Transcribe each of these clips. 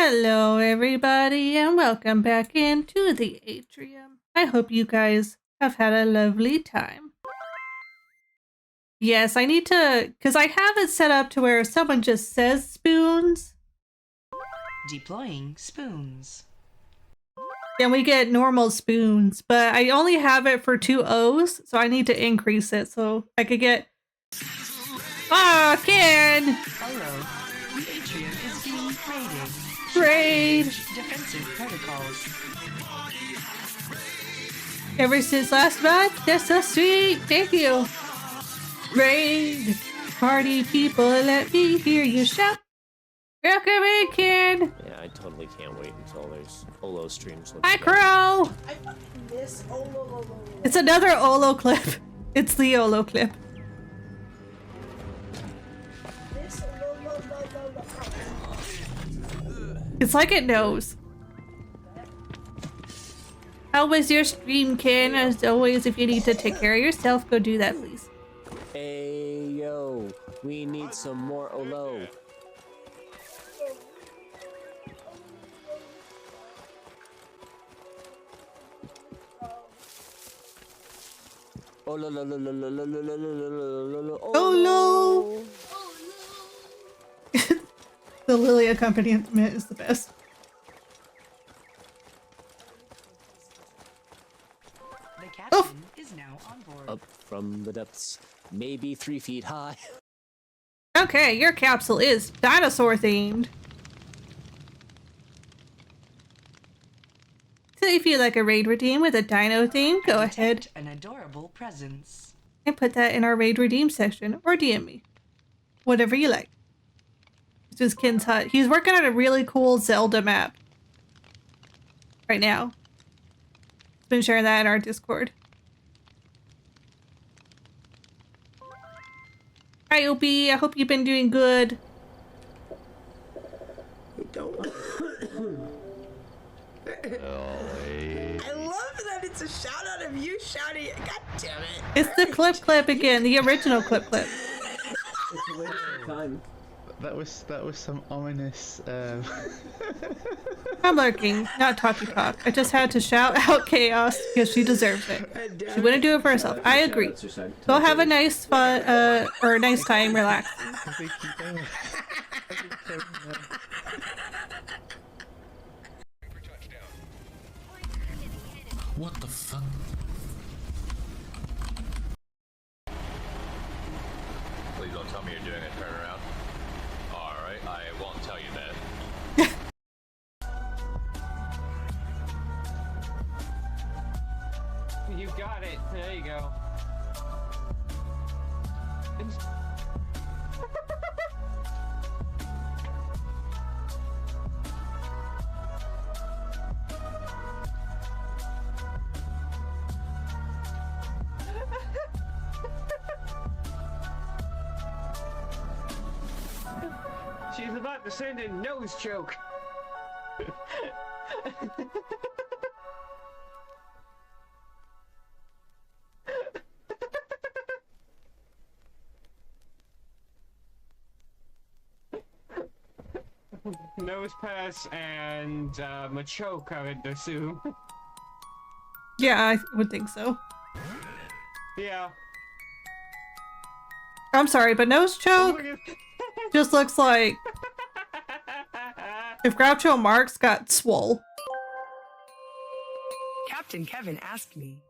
Hello, everybody, and welcome back into the atrium. I hope you guys have had a lovely time. Yes, I need to, because I have it set up to where someone just says spoons. Deploying spoons. And we get normal spoons, but I only have it for 2 O's, so I need to increase it so I could get... Oh, Ken! Hello. The atrium is being raided. Raid! Defensive protocols. Ever since last month, that's so sweet. Thank you. Raid! Party people, let me hear you shout. Welcome in, Ken! Yeah, I totally can't wait until there's Olo streams. Hi, Crow! I fucking miss Olo. It's another Olo clip. It's the Olo clip. Miss Olo. It's like it knows. How was your stream, Ken? As always, if you need to take care of yourself, go do that, please. Hey, yo, we need some more Olo. Olo! The Lily accompaniment is the best. The captain is now on board. Up from the depths, maybe 3 feet high. Okay, your capsule is dinosaur themed. So if you like a raid redeem with a dino theme, go ahead An adorable presence. and put that in our raid redeem section or DM me. Whatever you like. This is Ken's hut. He's working on a really cool Zelda map right now. He's been sharing that in our Discord. Hi, Opie. I hope you've been doing good. I love that it's a shout out of you shouting it. God damn it. It's the clip again, the original clip. That was some ominous. I'm lurking, not talky talk. I just had to shout out chaos because she deserves it. She wouldn't do it for herself. I agree. Go have a nice fun, or a nice time relaxing. What the fuck? Please don't tell me you're doing a turnaround. Alright, I won't tell you that. You got it. There you go. She's about to send a nose choke. Nose pass and Machoke, I would assume. Yeah, I would think so. Yeah. I'm sorry, but nose choke just looks like if Groucho Marx got swole. Captain Kevin asked me,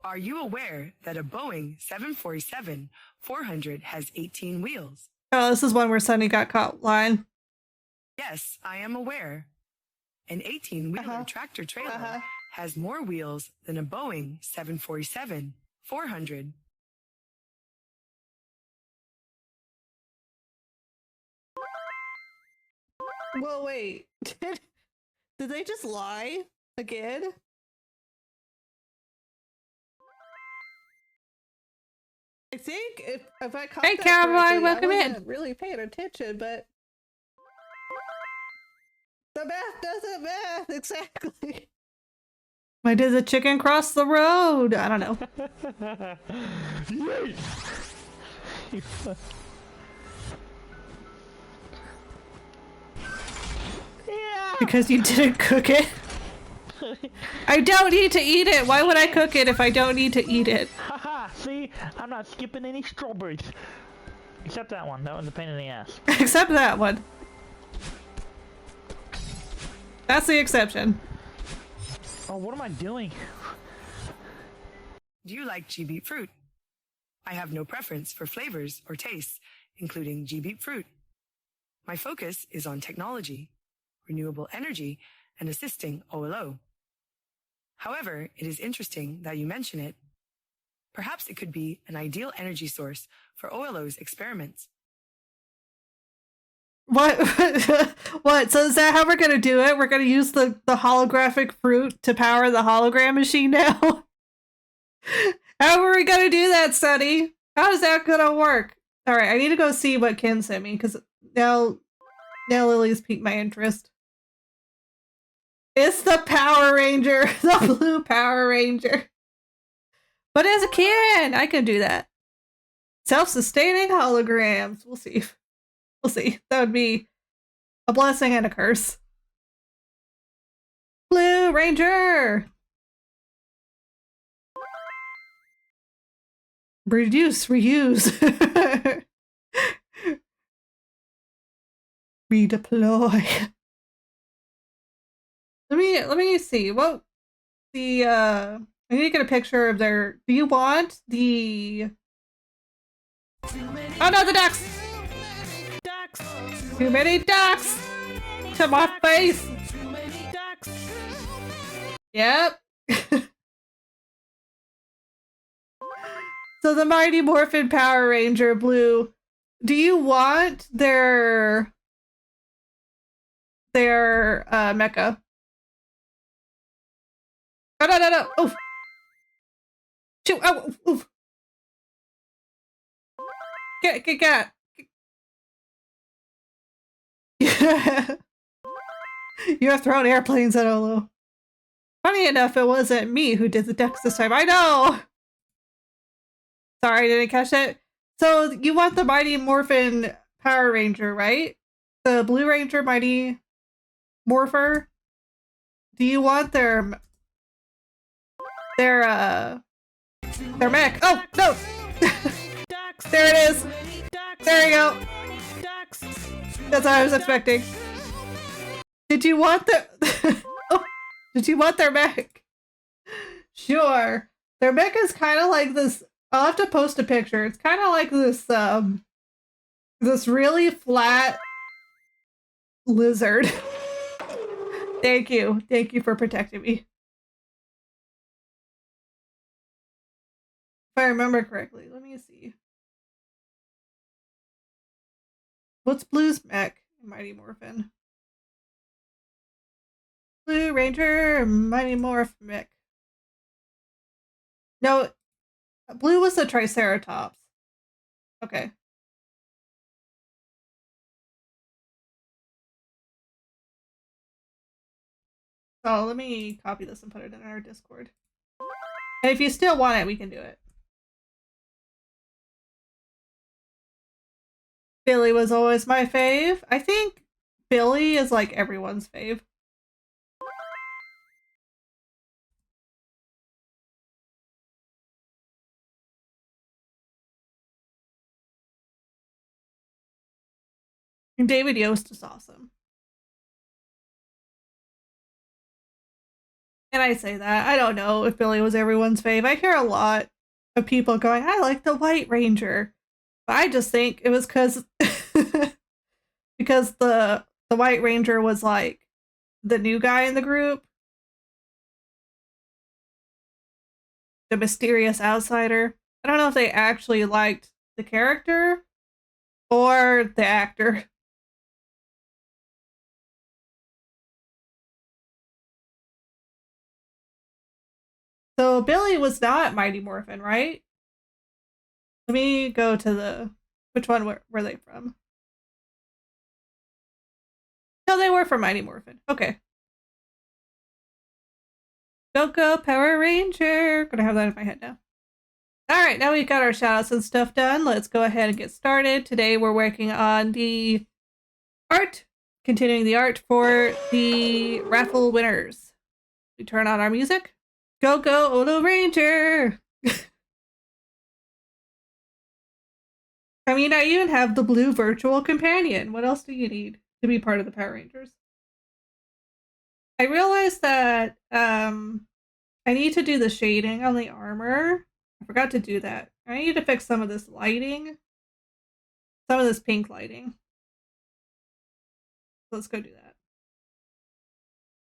are you aware that a Boeing 747-400 has 18 wheels? Oh, this is one where Sunny got caught lying. Yes, I am aware. An 18-wheeler tractor trailer has more wheels than a Boeing 747-400. Well, wait. Did they just lie again? I think if I caught Hey, that Caroline, correctly, welcome I in. wasn't really paying attention, but the math doesn't math exactly. Why did the chicken cross the road? I don't know. Because you didn't cook it. I don't need to eat it. Why would I cook it if I don't need to eat it? Haha, see? I'm not skipping any strawberries. Except that one. That one's a pain in the ass. Except that one. That's the exception. Oh, what am I doing? Do you like G-beet fruit? I have no preference for flavors or tastes, including G-beet fruit. My focus is on technology, renewable energy, and assisting OLO. However, it is interesting that you mention it. Perhaps it could be an ideal energy source for OLO's experiments. What? What? So is that how we're gonna do it? We're gonna use the holographic fruit to power the hologram machine now? How are we gonna do that, Sunny? How is that gonna work? Alright, I need to go see what Ken sent me, because now Lily's piqued my interest. It's the Power Ranger! The blue Power Ranger! But as a kid, I can do that. Self-sustaining holograms. We'll see. We'll see. That would be a blessing and a curse. Blue Ranger! Reduce, reuse. Redeploy. Let me see. What the I need to get a picture of their. Do you want the? Oh no, the ducks! Ducks! Too many ducks! To my face! Too many ducks! Yep. So the Mighty Morphin Power Ranger Blue. Do you want their mecha? Oh no no no! Oof! Shoot! Oh! Oof! Get! You have thrown airplanes at Olo. Funny enough, it wasn't me who did the ducks this time. I know! Sorry, I didn't catch it. So, you want the Mighty Morphin Power Ranger, right? The Blue Ranger Mighty Morpher? Do you want their mech? Oh, no! There it is! There you go! That's what I was expecting. Did you want the oh, did you want their mech? Sure. Their mech is kind of like this. I'll have to post a picture. It's kind of like this this really flat lizard. Thank you for protecting me. If I remember correctly, let me see. What's Blue's mech in Mighty Morphin? Blue Ranger, Mighty Morph mech. No, Blue was the Triceratops. Okay. So let me copy this and put it in our Discord. And if you still want it, we can do it. Billy was always my fave. I think Billy is like everyone's fave. And David Yost is awesome. And I say that. I don't know if Billy was everyone's fave. I hear a lot of people going, I like the White Ranger. But I just think it was because because the White Ranger was like the new guy in the group. The mysterious outsider. I don't know if they actually liked the character or the actor. So Billy was not Mighty Morphin, right? Let me go to the... Which one were they from? No, they were from Mighty Morphin. Okay. Go, Power Ranger! Gonna have that in my head now. Alright, now we've got our shoutouts and stuff done. Let's go ahead and get started. Today we're working on the art continuing the art for the raffle winners. We turn on our music. Go, go, Olo Ranger! I mean, I even have the blue virtual companion. What else do you need to be part of the Power Rangers? I realized that I need to do the shading on the armor. I forgot to do that. I need to fix some of this lighting. Some of this pink lighting. Let's go do that.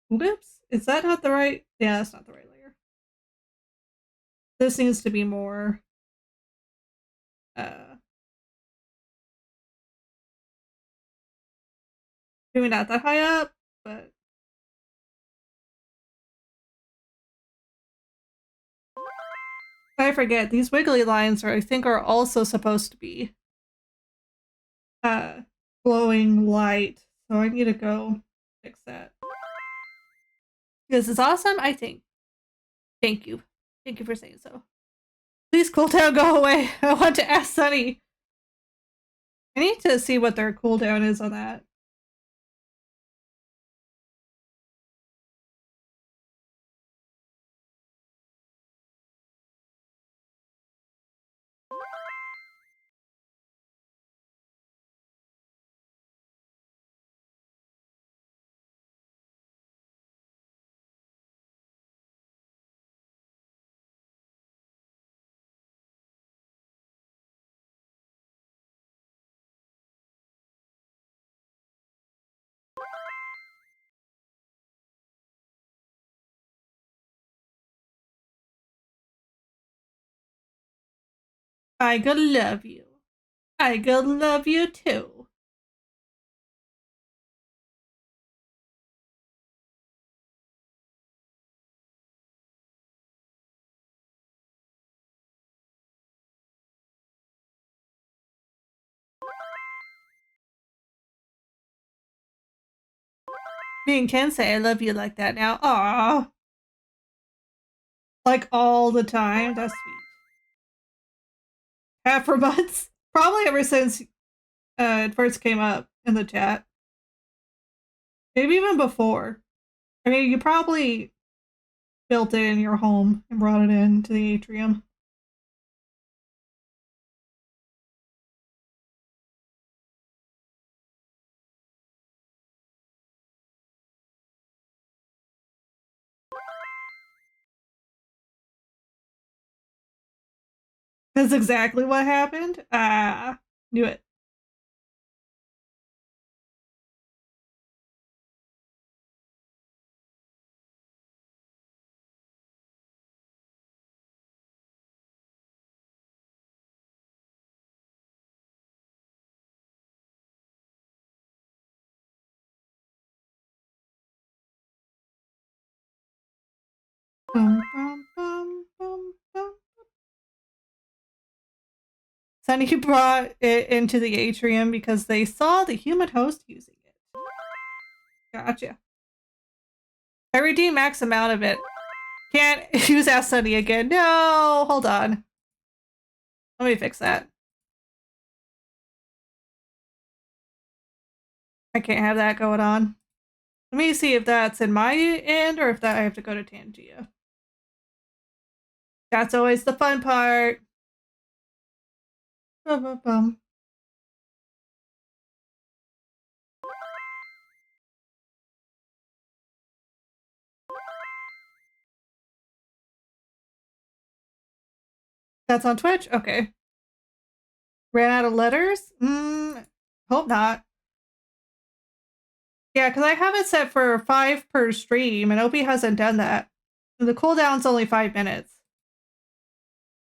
Whoops. Is that not the right? Yeah, that's not the right layer. This needs to be more maybe not that high up, but I forget. These wiggly lines I think are also supposed to be glowing light. So I need to go fix that. This is awesome, I think. Thank you. Thank you for saying so. Please cooldown go away. I want to ask Sunny. I need to see what their cooldown is on that. I gonna love you. I gonna love you too. Me and Ken say I love you like that now. Aww. Like all the time. That's sweet. Half for months. Probably ever since it first came up in the chat. Maybe even before. I mean, you probably built it in your home and brought it into the atrium. That's exactly what happened. Ah, knew it. Bum, bum, bum, bum, bum. Sunny brought it into the atrium because they saw the human host using it. Gotcha. I redeemed max amount of it. Can't use Ask Sunny again. No, hold on. Let me fix that. I can't have that going on. Let me see if that's in my end or if that I have to go to Tangia. That's always the fun part. Bum, bum, bum. That's on Twitch? Okay. Ran out of letters? Hope not. Yeah, because I have it set for 5 per stream, and Opie hasn't done that. And the cooldown's only 5 minutes.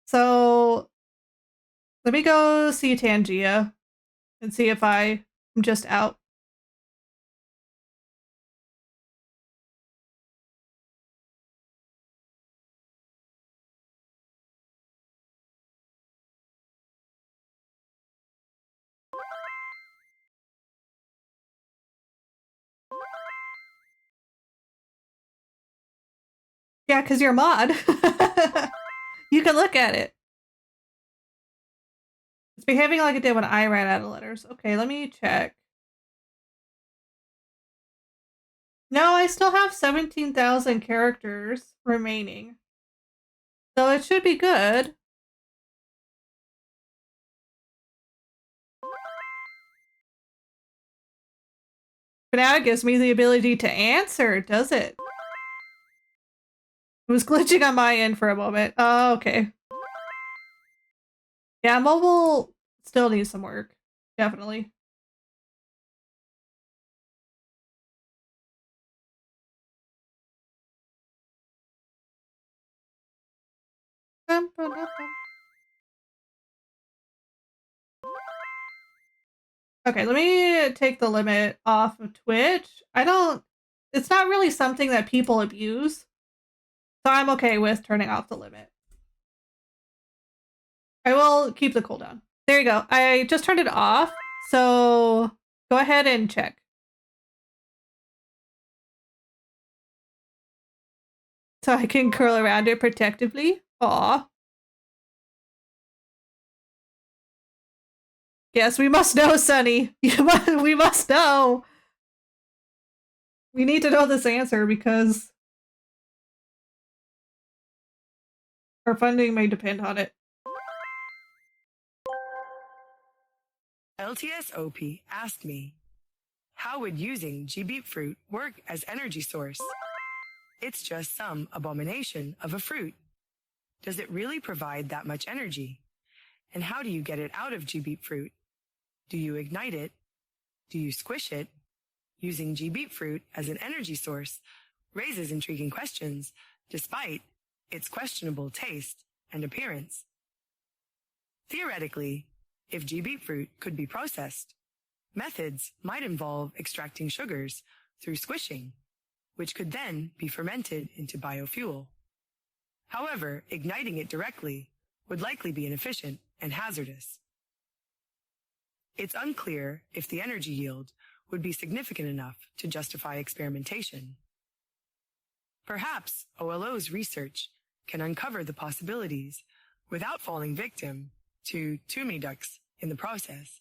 So let me go see Tangia and see if I'm just out. Yeah, because you're a mod. You can look at it. It's behaving like it did when I ran out of letters. Okay, let me check. No, I still have 17,000 characters remaining. So it should be good. But now it gives me the ability to answer, does it? It was glitching on my end for a moment. Oh, okay. Yeah, mobile still needs some work. Definitely. Okay, let me take the limit off of Twitch. It's not really something that people abuse, so I'm okay with turning off the limit. I will keep the cooldown. There you go. I just turned it off, so go ahead and check. So I can curl around it protectively. Aw. Yes, we must know, Sunny. We must know. We need to know this answer because our funding may depend on it. LTSOP asked me, how would using GB fruit work as energy source? It's just some abomination of a fruit. Does it really provide that much energy? And how do you get it out of GB fruit? Do you ignite it? Do you squish it? Using GB fruit as an energy source raises intriguing questions, despite its questionable taste and appearance. Theoretically, if GB fruit could be processed, methods might involve extracting sugars through squishing, which could then be fermented into biofuel. However, igniting it directly would likely be inefficient and hazardous. It's unclear if the energy yield would be significant enough to justify experimentation. Perhaps OLO's research can uncover the possibilities without falling victim to ducks in the process.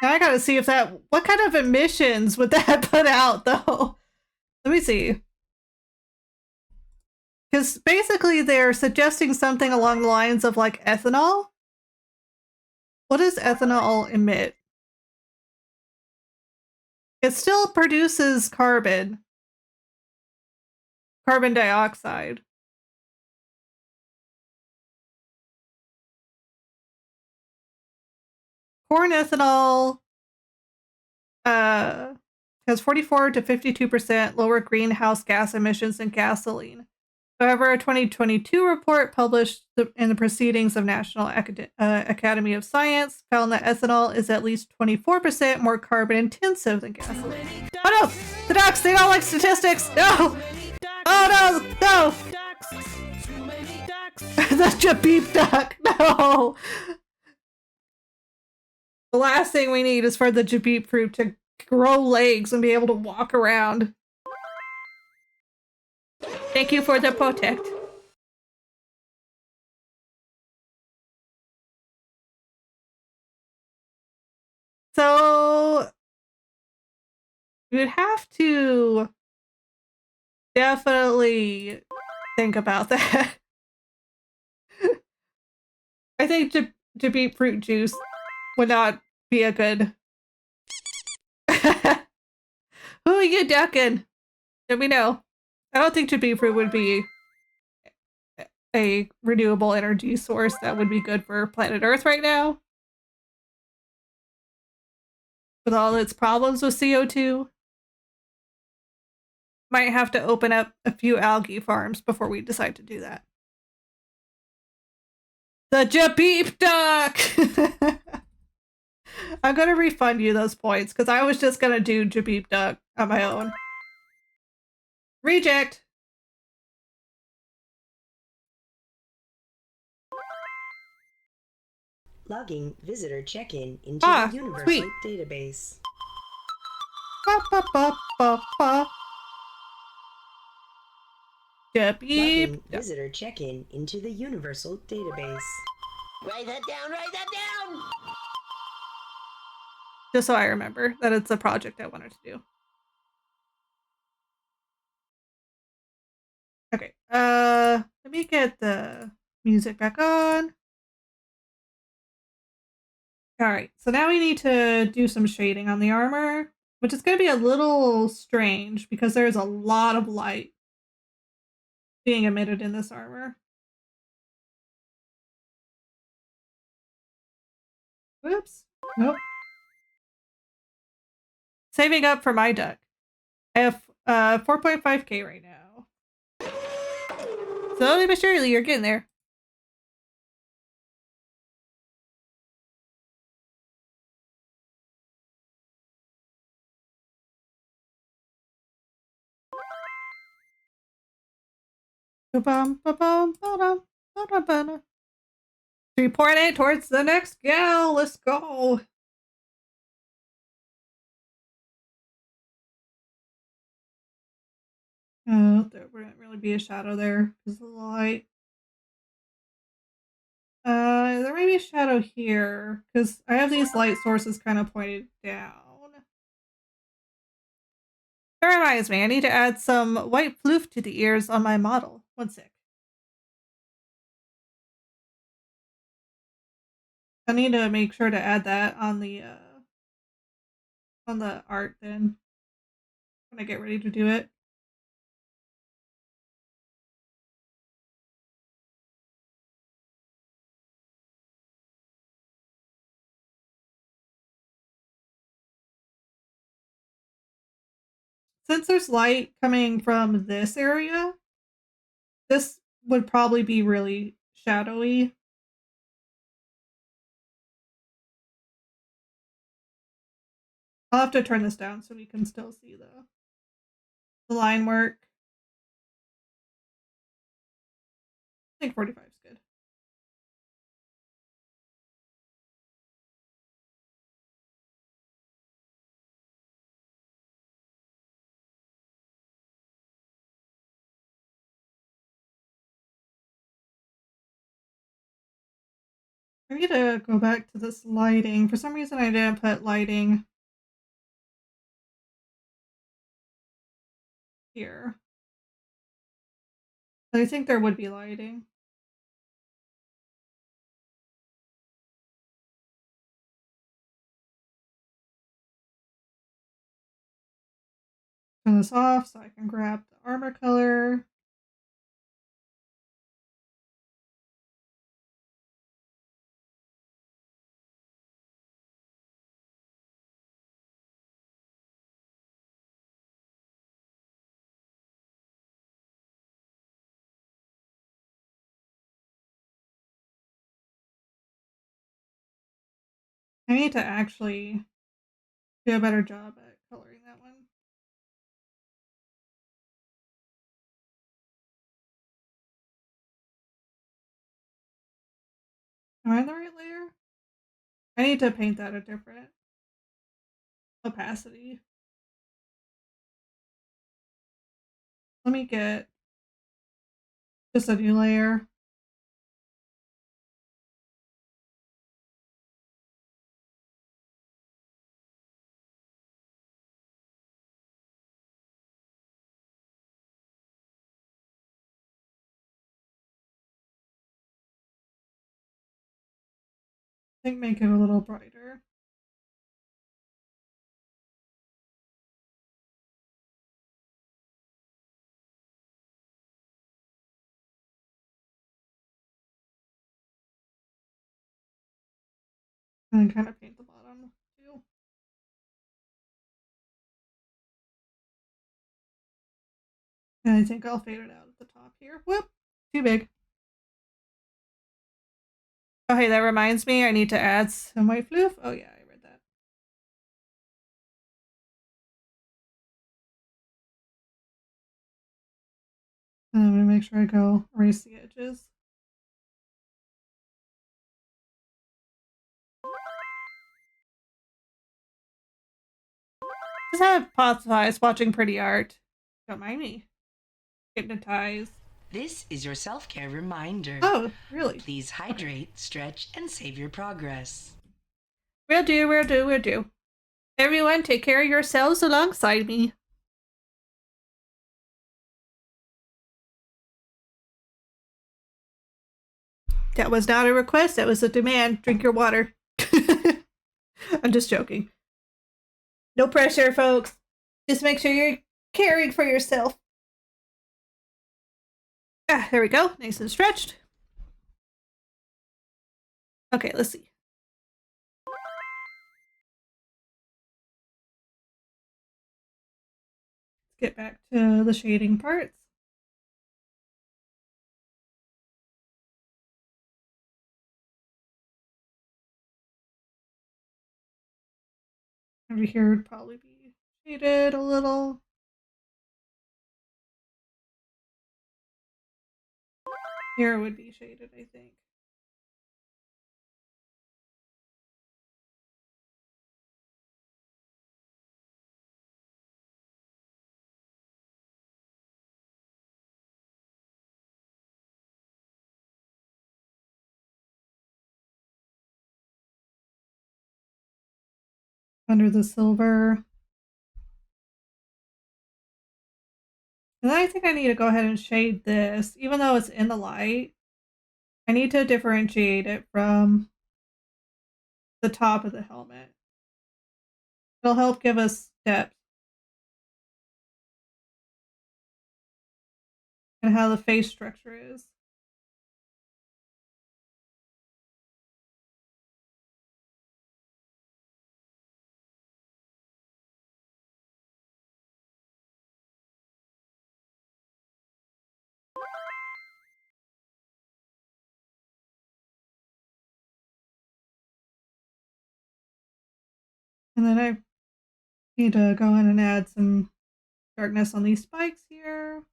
Now I gotta see if what kind of emissions would that put out, though? Let me see. Because basically they're suggesting something along the lines of like ethanol. What does ethanol emit? It still produces carbon dioxide. Corn ethanol has 44 to 52% lower greenhouse gas emissions than gasoline. However, a 2022 report published in the Proceedings of National Academy of Science found that ethanol is at least 24% more carbon intensive than gasoline. Oh no! The ducks! They don't like statistics! No! Oh no! No! The Jabib duck! No! The last thing we need is for the Jabib fruit to grow legs and be able to walk around. Thank you for the protect. So you'd have to definitely think about that. I think Jabib fruit juice would not be a good. Who are you ducking? Let me know. I don't think Jabib fruit would be a renewable energy source that would be good for planet Earth right now. With all its problems with CO2. Might have to open up a few algae farms before we decide to do that. The Jabib duck! I'm gonna refund you those points because I was just gonna do Jabib duck on my own. Reject! Logging visitor check-in into the Universal sweet. Database. Ba, ba, ba, ba, ba. Jabib Logging visitor check-in into the Universal Database. Write that down, write that down! Just so I remember that it's a project I wanted to do. Okay, let me get the music back on. Alright, so now we need to do some shading on the armor, which is going to be a little strange because there's a lot of light being emitted in this armor. Whoops. Nope. Saving up for my duck. I have 4.5k right now. Slowly but surely, you're getting there. Ba-bum, ba-bum, ba-dum, ba-dum, ba-dum. 3.8 towards the next gal. Let's go. Oh, there wouldn't really be a shadow there because of the light. There may be a shadow here because I have these light sources kind of pointed down. That reminds me, I need to add some white floof to the ears on my model. One sec. I need to make sure to add that on the art then when I get ready to do it. Since there's light coming from this area, this would probably be really shadowy. I'll have to turn this down so we can still see the line work. I think 45 is good. I need to go back to this lighting. For some reason I didn't put lighting here. But I think there would be lighting. Turn this off so I can grab the armor color. I need to actually do a better job at coloring that one. Am I in the right layer? I need to paint that a different opacity. Let me get just a new layer. I think make it a little brighter. And then kind of paint the bottom too. And I think I'll fade it out at the top here. Whoop! Too big. Oh, hey, that reminds me, I need to add some white floof. Oh, yeah, I read that. I'm gonna make sure I go erase the edges. Just have pots of eyes watching pretty art. Don't mind me. Hypnotized. This is your self-care reminder. Oh, really? Please hydrate, stretch, and save your progress. Will do, will do, will do. Everyone, take care of yourselves alongside me. That was not a request, that was a demand. Drink your water. I'm just joking. No pressure, folks. Just make sure you're caring for yourself. Ah, there we go. Nice and stretched. Okay, let's see. Let's get back to the shading parts. Over here would probably be shaded a little. Here would be shaded, I think. Under the silver. And then I think I need to go ahead and shade this, even though it's in the light. I need to differentiate it from the top of the helmet. It'll help give us depth and how the face structure is. And then I need to go in and add some darkness on these spikes here.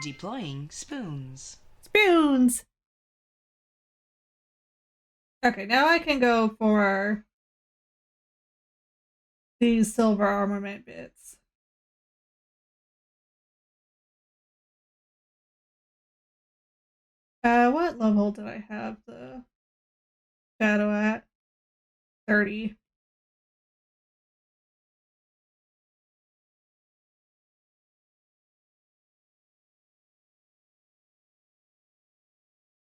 Deploying spoons. Spoons! Okay, now I can go for these silver armament bits. What level did I have the shadow at? 30.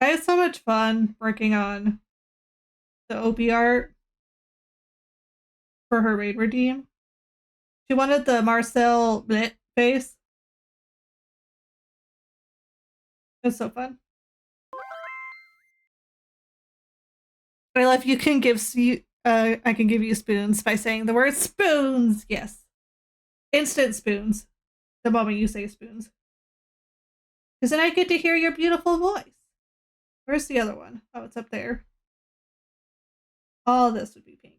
I had so much fun working on the OP art for her raid redeem. She wanted the Marcel Blit face. It was so fun. I love you can give I can give you spoons by saying the word spoons. Yes. Instant spoons. The moment you say spoons. Because then I get to hear your beautiful voice. Where's the other one? Oh, it's up there. All this would be pink.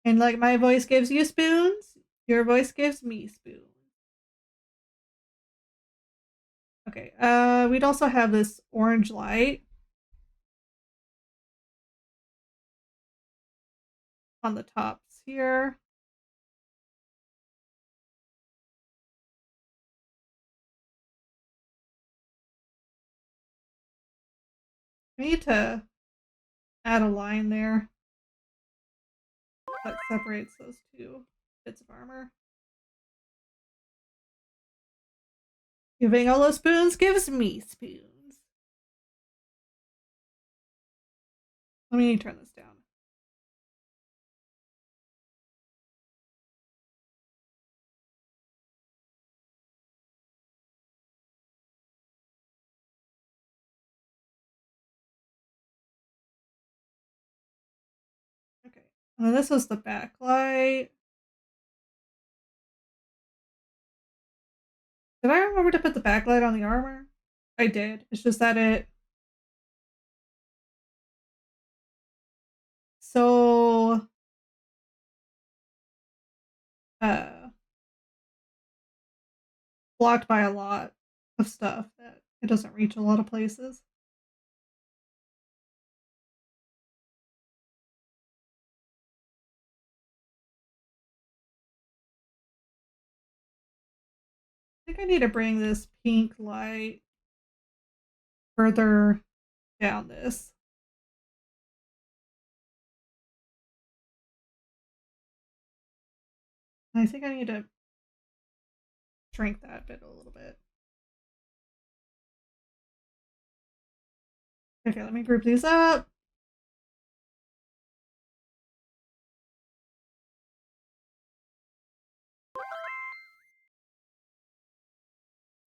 And like my voice gives you spoons, your voice gives me spoons. Okay, we'd also have this orange light on the tops here. I need to add a line there that separates those two bits of armor. Giving all those spoons gives me spoons. Let me turn this down. Okay. And then this was the backlight. Did I remember to put the backlight on the armor? I did. It's just that it so uh blocked by a lot of stuff that it doesn't reach a lot of places. think I need to bring this pink light further down this. I think I need to shrink that bit a little bit. Okay, let me group these up.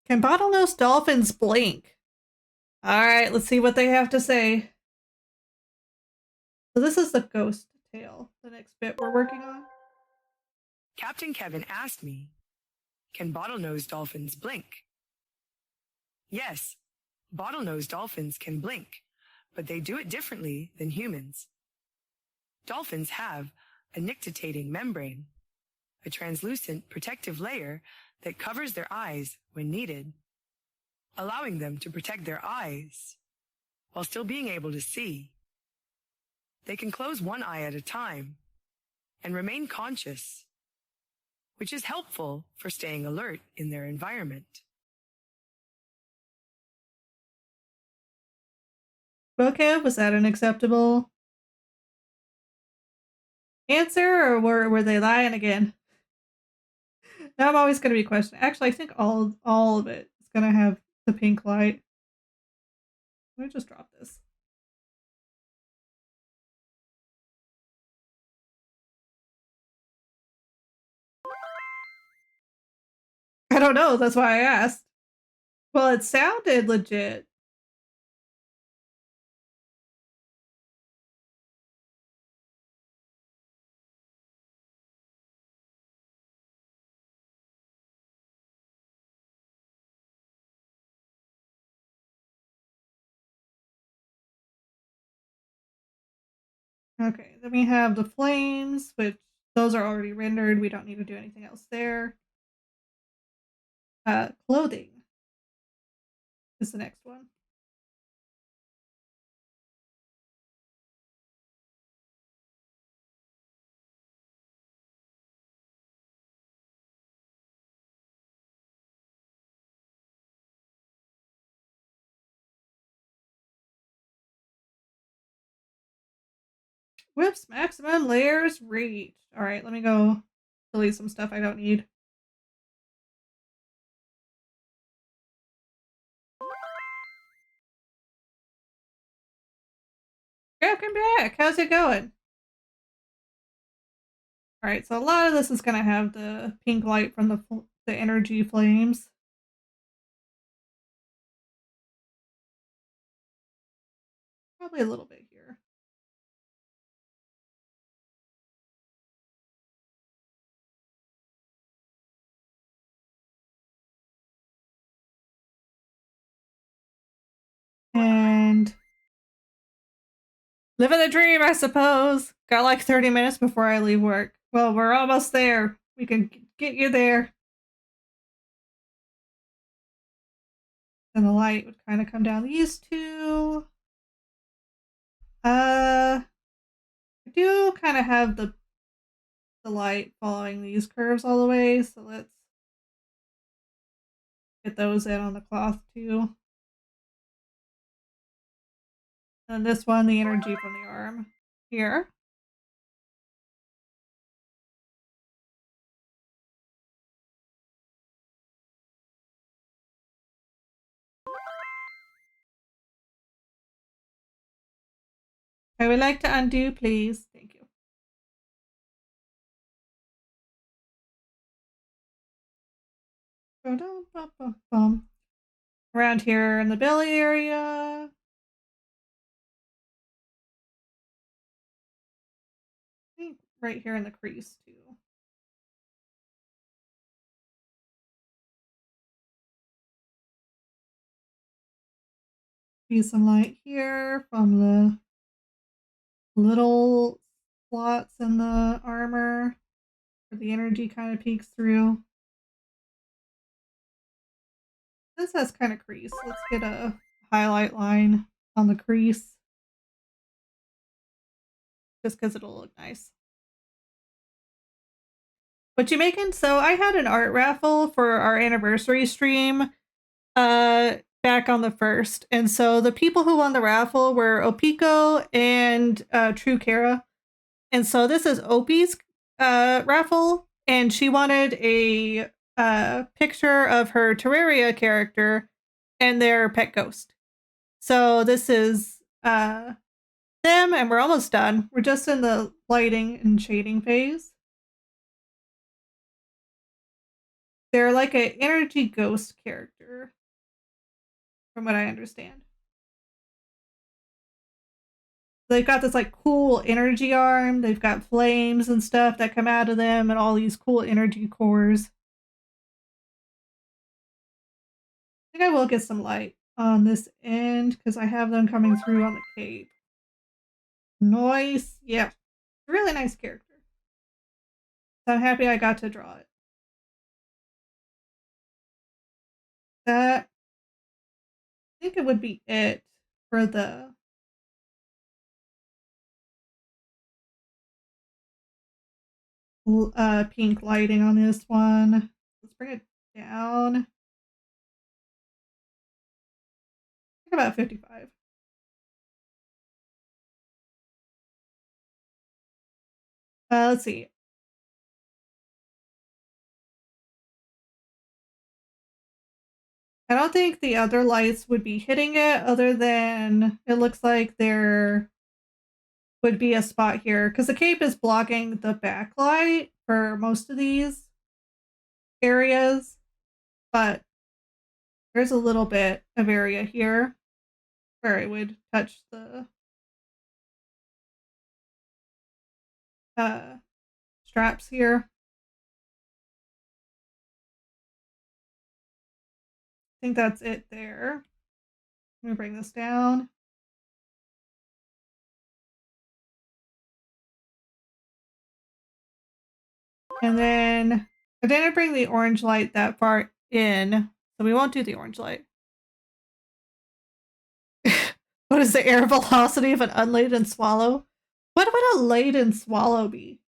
Can bottlenose dolphins blink? Alright, let's see what they have to say. So this is the ghost tail, the next bit we're working on. Captain Kevin asked me, can bottlenose dolphins blink? Yes, bottlenose dolphins can blink, but they do it differently than humans. Dolphins have a nictitating membrane, a translucent protective layer that covers their eyes when needed, allowing them to protect their eyes while still being able to see. They can close one eye at a time and remain conscious, which is helpful for staying alert in their environment. Okay, was that an acceptable answer, or were they lying again? Now I'm always going to be questioning. Actually, I think all of it is going to have the pink light. Let me just drop this. I don't know. That's why I asked. Well, it sounded legit. Okay, then we have the flames, which those are already rendered. We don't need to do anything else there. Clothing is the next one. Whips maximum layers reached. All right, let me go delete some stuff I don't need. Welcome back. How's it going? All right, so a lot of this is gonna have the pink light from the energy flames. Probably a little bit here. And living the dream, I suppose. Got like 30 minutes before I leave work. Well, we're almost there. We can get you there. And the light would kind of come down these two. I do kind of have the light following these curves all the way, so let's get those in on the cloth too. And this one, the energy from the arm here. I would like to undo, please. Thank you. Around here in the belly area. I think right here in the crease too. See some light here from the little slots in the armor where the energy kind of peeks through. This has kind of crease. Let's get a highlight line on the crease. Just because it'll look nice. What you making? So I had an art raffle for our anniversary stream back on the 1st. And so the people who won the raffle were Opiko and True Kara. And so this is Opie's raffle, and she wanted a picture of her Terraria character and their pet ghost. So this is them, and we're almost done. We're just in the lighting and shading phase. They're like an energy ghost character, from what I understand. They've got this like cool energy arm. They've got flames and stuff that come out of them and all these cool energy cores. I think I will get some light on this end because I have them coming through on the cape. Nice. Yeah. Really nice character. So I'm happy I got to draw it. That, I think it would be it for the pink lighting on this one. Let's bring it down. I think about 55. Let's see. I don't think the other lights would be hitting it, other than it looks like there would be a spot here because the cape is blocking the backlight for most of these areas, but there's a little bit of area here where it would touch the straps here. I think that's it there. Let me bring this down. And then I didn't bring the orange light that far in, so we won't do the orange light. What is the air velocity of an unladen swallow? What would a laden swallow be?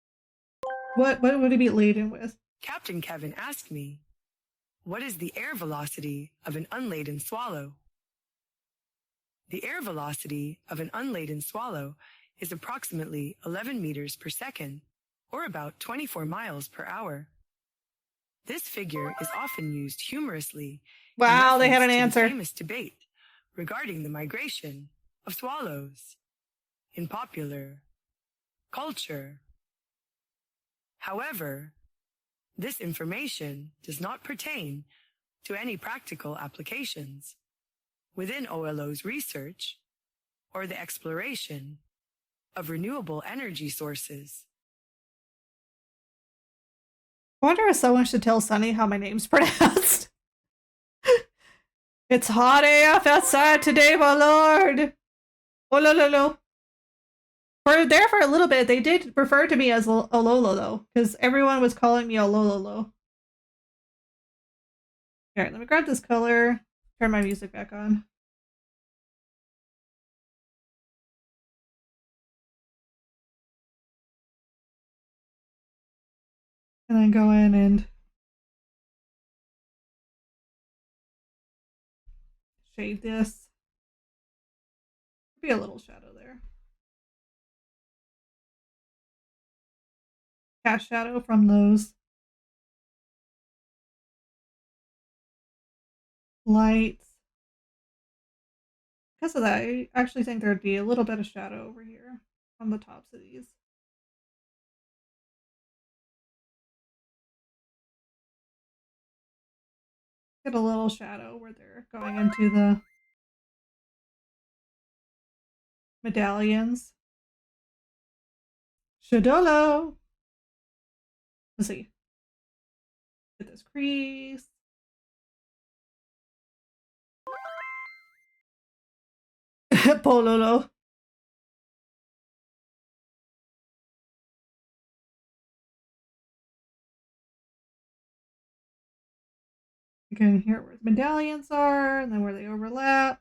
What would it be laden with? Captain Kevin asked me, what is the air velocity of an unladen swallow? The air velocity of an unladen swallow is approximately 11 meters per second, or about 24 miles per hour. This figure is often used humorously. Wow, they had an in reference to the answer. famous debate regarding the migration of swallows in popular culture. However, this information does not pertain to any practical applications within OLO's research or the exploration of renewable energy sources. I wonder if someone should tell Sunny how my name's pronounced. It's hot AF outside today, my lord. Oh, lo, lo, lo. For there for a little bit, they did refer to me as Ololo, though, because everyone was calling me Olololo. Alright, let me grab this color, turn my music back on. And then go in and shade this. Be a little shadow there. Cast shadow from those lights. Because of that, I actually think there'd be a little bit of shadow over here on the tops of these. Get a little shadow where they're going into the medallions. Shadolo! Let's see. Get this crease. Pololo. Again, here where the medallions are, and then where they overlap.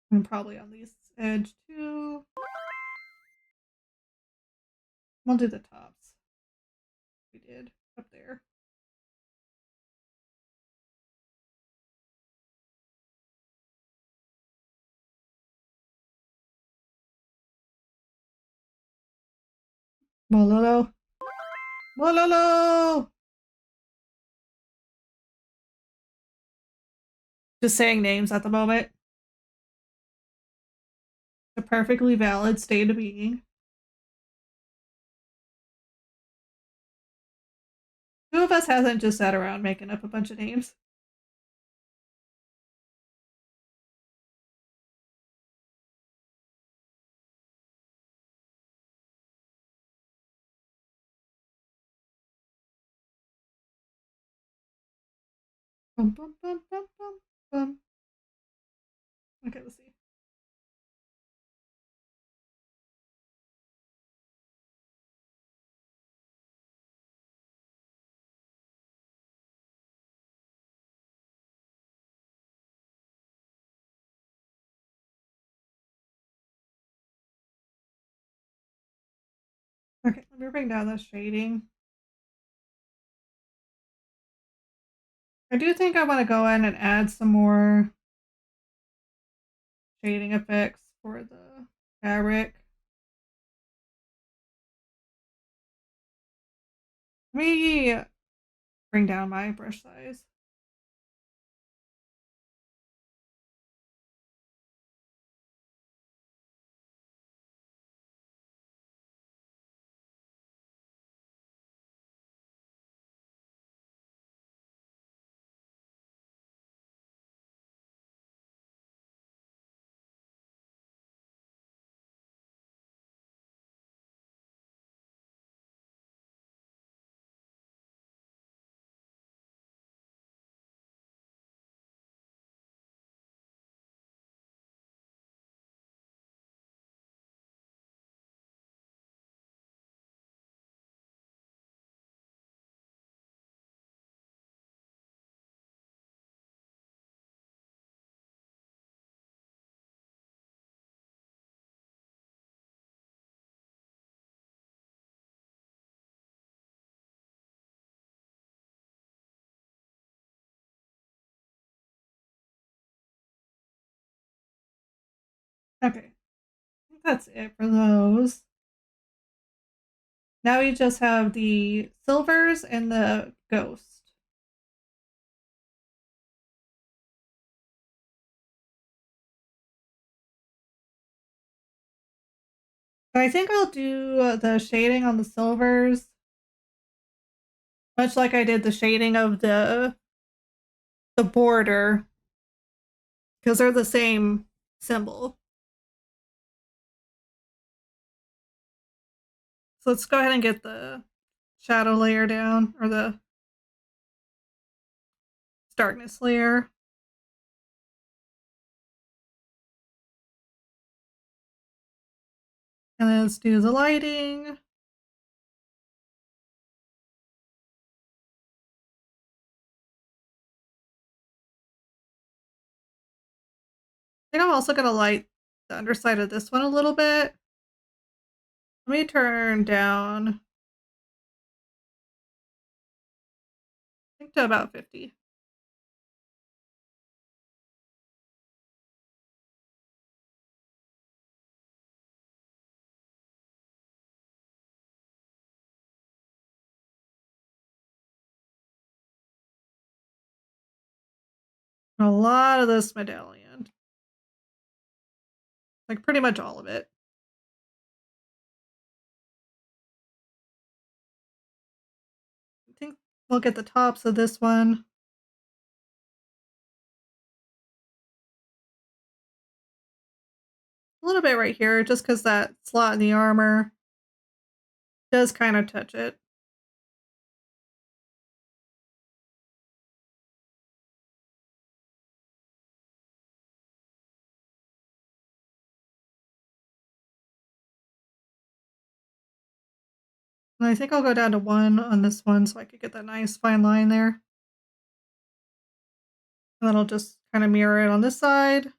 And probably on this edge too. We'll do the tops. We did up there. Mololo. Mololo! Just saying names at the moment. A perfectly valid state of being. Who of us hasn't just sat around making up a bunch of names? Bum, bum, bum, bum, bum, bum. Okay, let's see. Okay, let me bring down the shading. I do think I want to go in and add some more shading effects for the fabric. Let me bring down my brush size. Okay, I think that's it for those. Now we just have the silvers and the ghost. I think I'll do the shading on the silvers, much like I did the shading of the border, because they're the same symbol. So let's go ahead and get the shadow layer down, or the darkness layer. And then let's do the lighting. I think I'm also going to light the underside of this one a little bit. Let me turn down, I think, to about 50. A lot of this medallion. Like pretty much all of it. I think we'll get the tops of this one. A little bit right here, just because that slot in the armor does kind of touch it. And I think I'll go down to 1 on this one so I could get that nice fine line there. And then I'll just kind of mirror it on this side.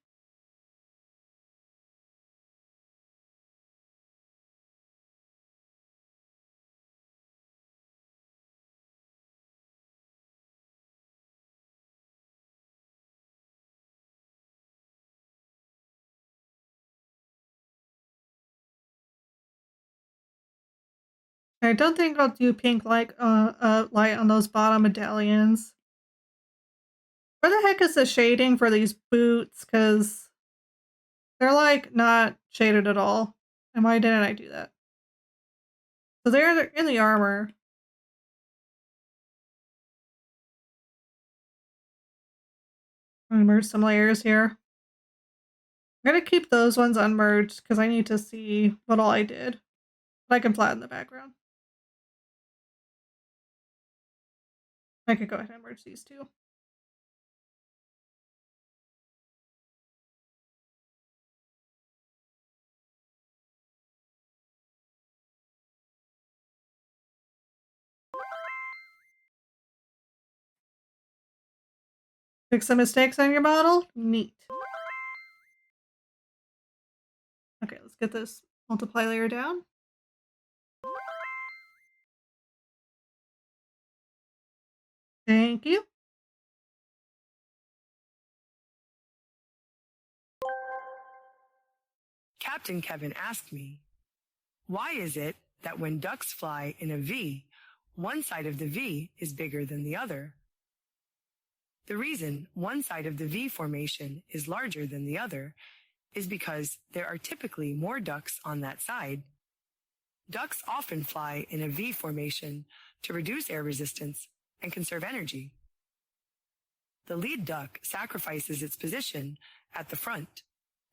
I don't think I'll do pink light on those bottom medallions. Where the heck is the shading for these boots? Because they're like not shaded at all. And why didn't I do that? So they're in the armor. I'm gonna merge some layers here. I'm gonna keep those ones unmerged because I need to see what all I did. But I can flatten the background. I could go ahead and merge these two. Fix some mistakes on your model? Neat. Okay, let's get this multiply layer down. Thank you. Captain Kevin asked me, why is it that when ducks fly in a V, one side of the V is bigger than the other? The reason one side of the V formation is larger than the other is because there are typically more ducks on that side. Ducks often fly in a V formation to reduce air resistance and conserve energy. The lead duck sacrifices its position at the front,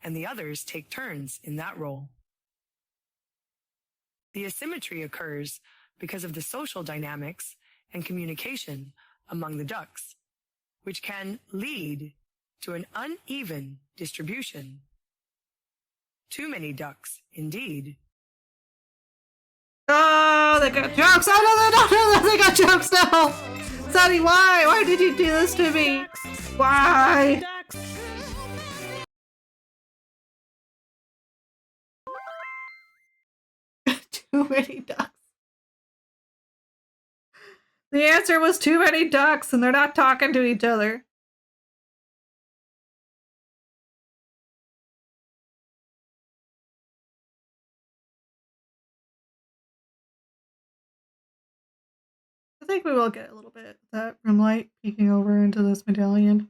and the others take turns in that role. The asymmetry occurs because of the social dynamics and communication among the ducks, which can lead to an uneven distribution. Too many ducks, indeed. Oh, they got jokes! Oh, no, they got jokes now! Sonny, why? Why did you do this to me? Why? Too many ducks. The answer was too many ducks, and they're not talking to each other. I think we will get a little bit of that room light peeking over into this medallion.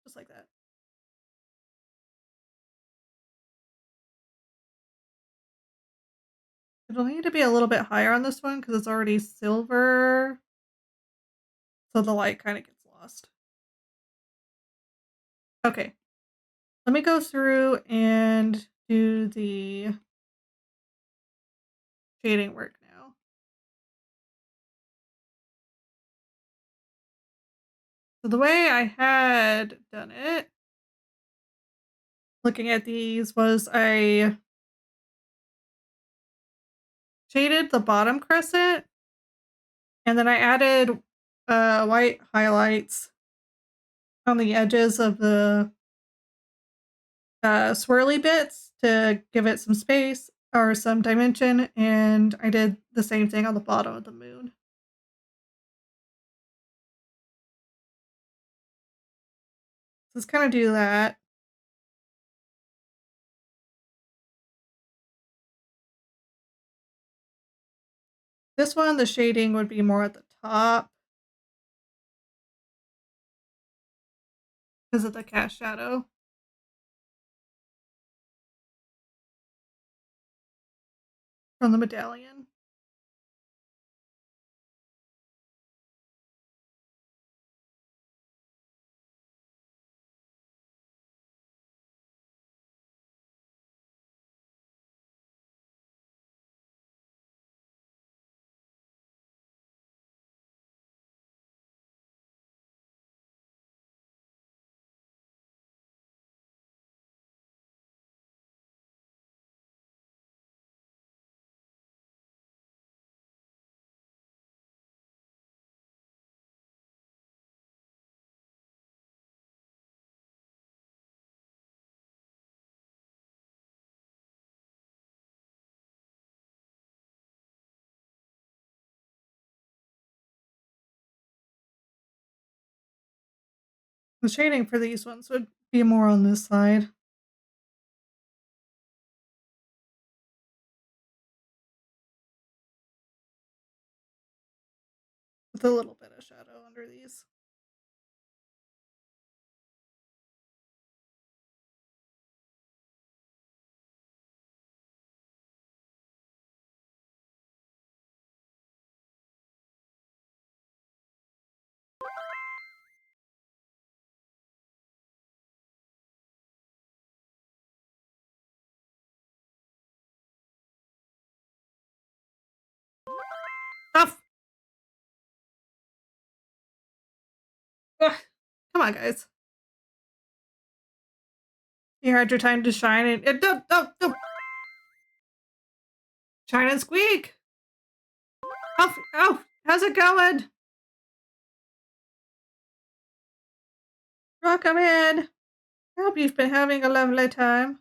Just like that. It'll need to be a little bit higher on this one because it's already silver. So the light kind of gets lost. Okay. Let me go through and do the shading work now. So the way I had done it, looking at these, was I shaded the bottom crescent, and then I added white highlights on the edges of the swirly bits to give it some space or some dimension, and I did the same thing on the bottom of the moon. Let's kind of do that. This one, the shading would be more at the top because of the cast shadow. From the medallion. The shading for these ones would be more on this side. with a little bit of shadow under these. Off. Ugh. Come on, guys. You had your time to shine and don't. Shine and squeak. Oh, how's it going? Welcome in. I hope you've been having a lovely time.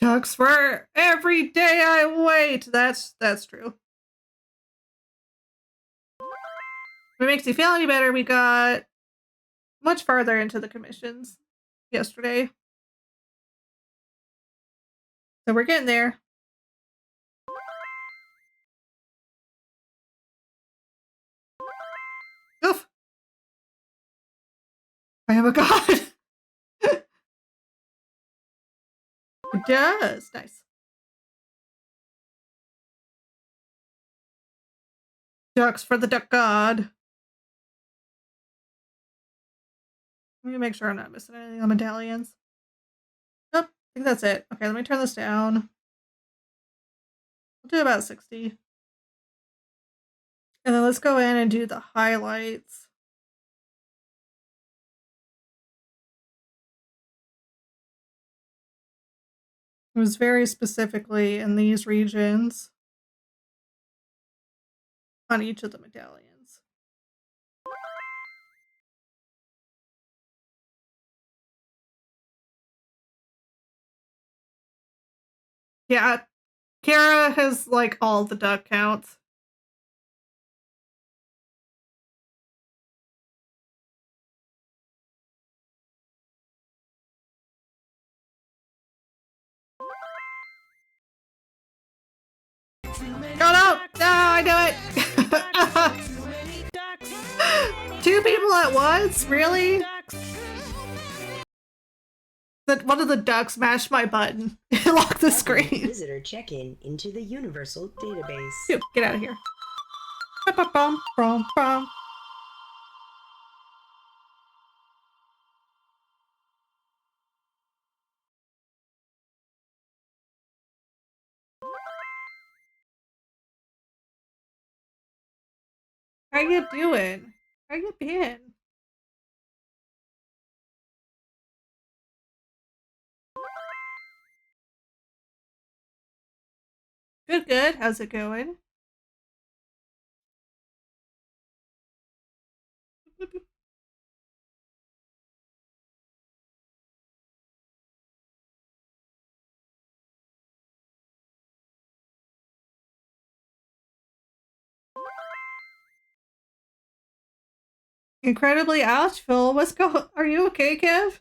Ducks for every day I wait. That's true. If it makes you feel any better, we got much farther into the commissions yesterday. So we're getting there. Oof. I am a god. It does. Nice. Ducks for the duck god. Let me make sure I'm not missing anything on medallions. Nope, I think that's it. Okay, let me turn this down. We'll do about 60. And then let's go in and do the highlights. It was very specifically in these regions on each of the medallions. Yeah, Kara has like all the duck counts. Oh no! No, I knew it! 2 people at once? Really? That one of the ducks mashed my button. It locked the screen. Visitor check-in into the Universal Database. Dude, get out of here. Bum. How you doing? How you been? Good. How's it going? Incredibly ouch, Phil. What's going? Are you okay, Kev?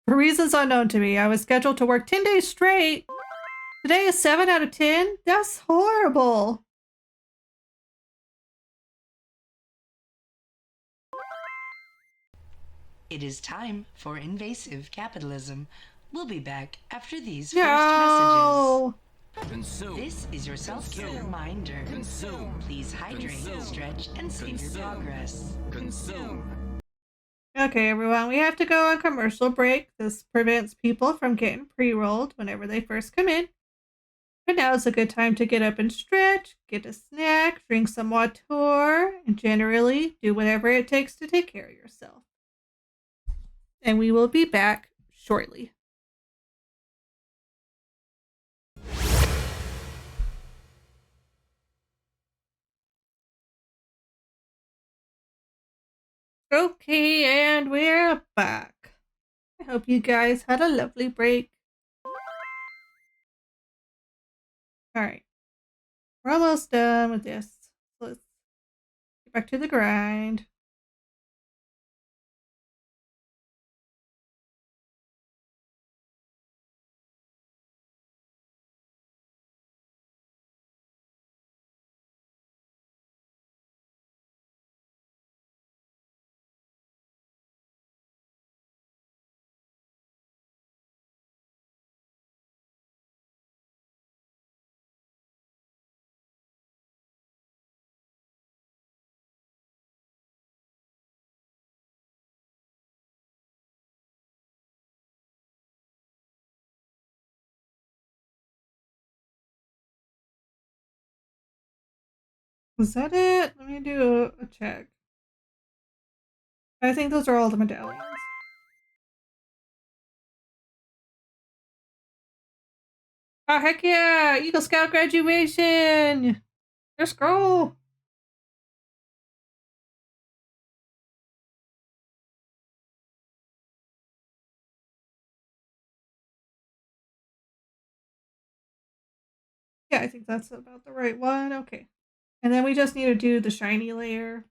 For reasons unknown to me, I was scheduled to work 10 days straight. Today is 7 out of 10? That's horrible. It is time for invasive capitalism. We'll be back after these No. first messages. This is your self-care reminder. Please hydrate, stretch, and save your progress. Okay, everyone, we have to go on commercial break. This prevents people from getting pre-rolled whenever they first come in. But now is a good time to get up and stretch, get a snack, drink some water, and generally do whatever it takes to take care of yourself. And we will be back shortly. Okay, and we're back. I hope you guys had a lovely break. Alright, we're almost done with this. So let's get back to the grind. Was that it? Let me do a check. I think those are all the medallions. Oh, heck yeah! Eagle Scout graduation! Let's go! Yeah, I think that's about the right one. Okay. And then we just need to do the shiny layer.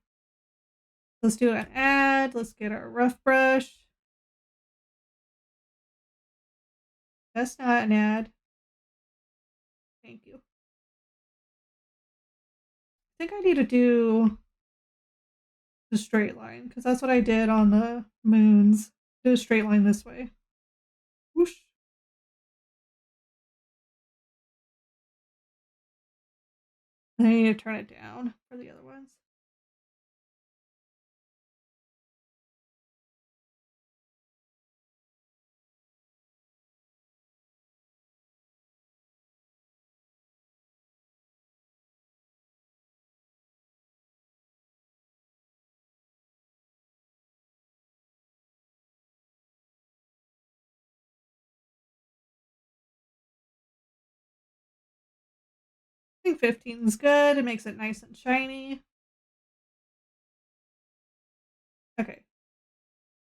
Let's do an ad. Let's get our rough brush. That's not an ad. Thank you. I think I need to do the straight line because that's what I did on the moons. Do a straight line this way. Whoosh. I need to turn it down for the other ones. I think 15 is good. It makes it nice and shiny. Okay.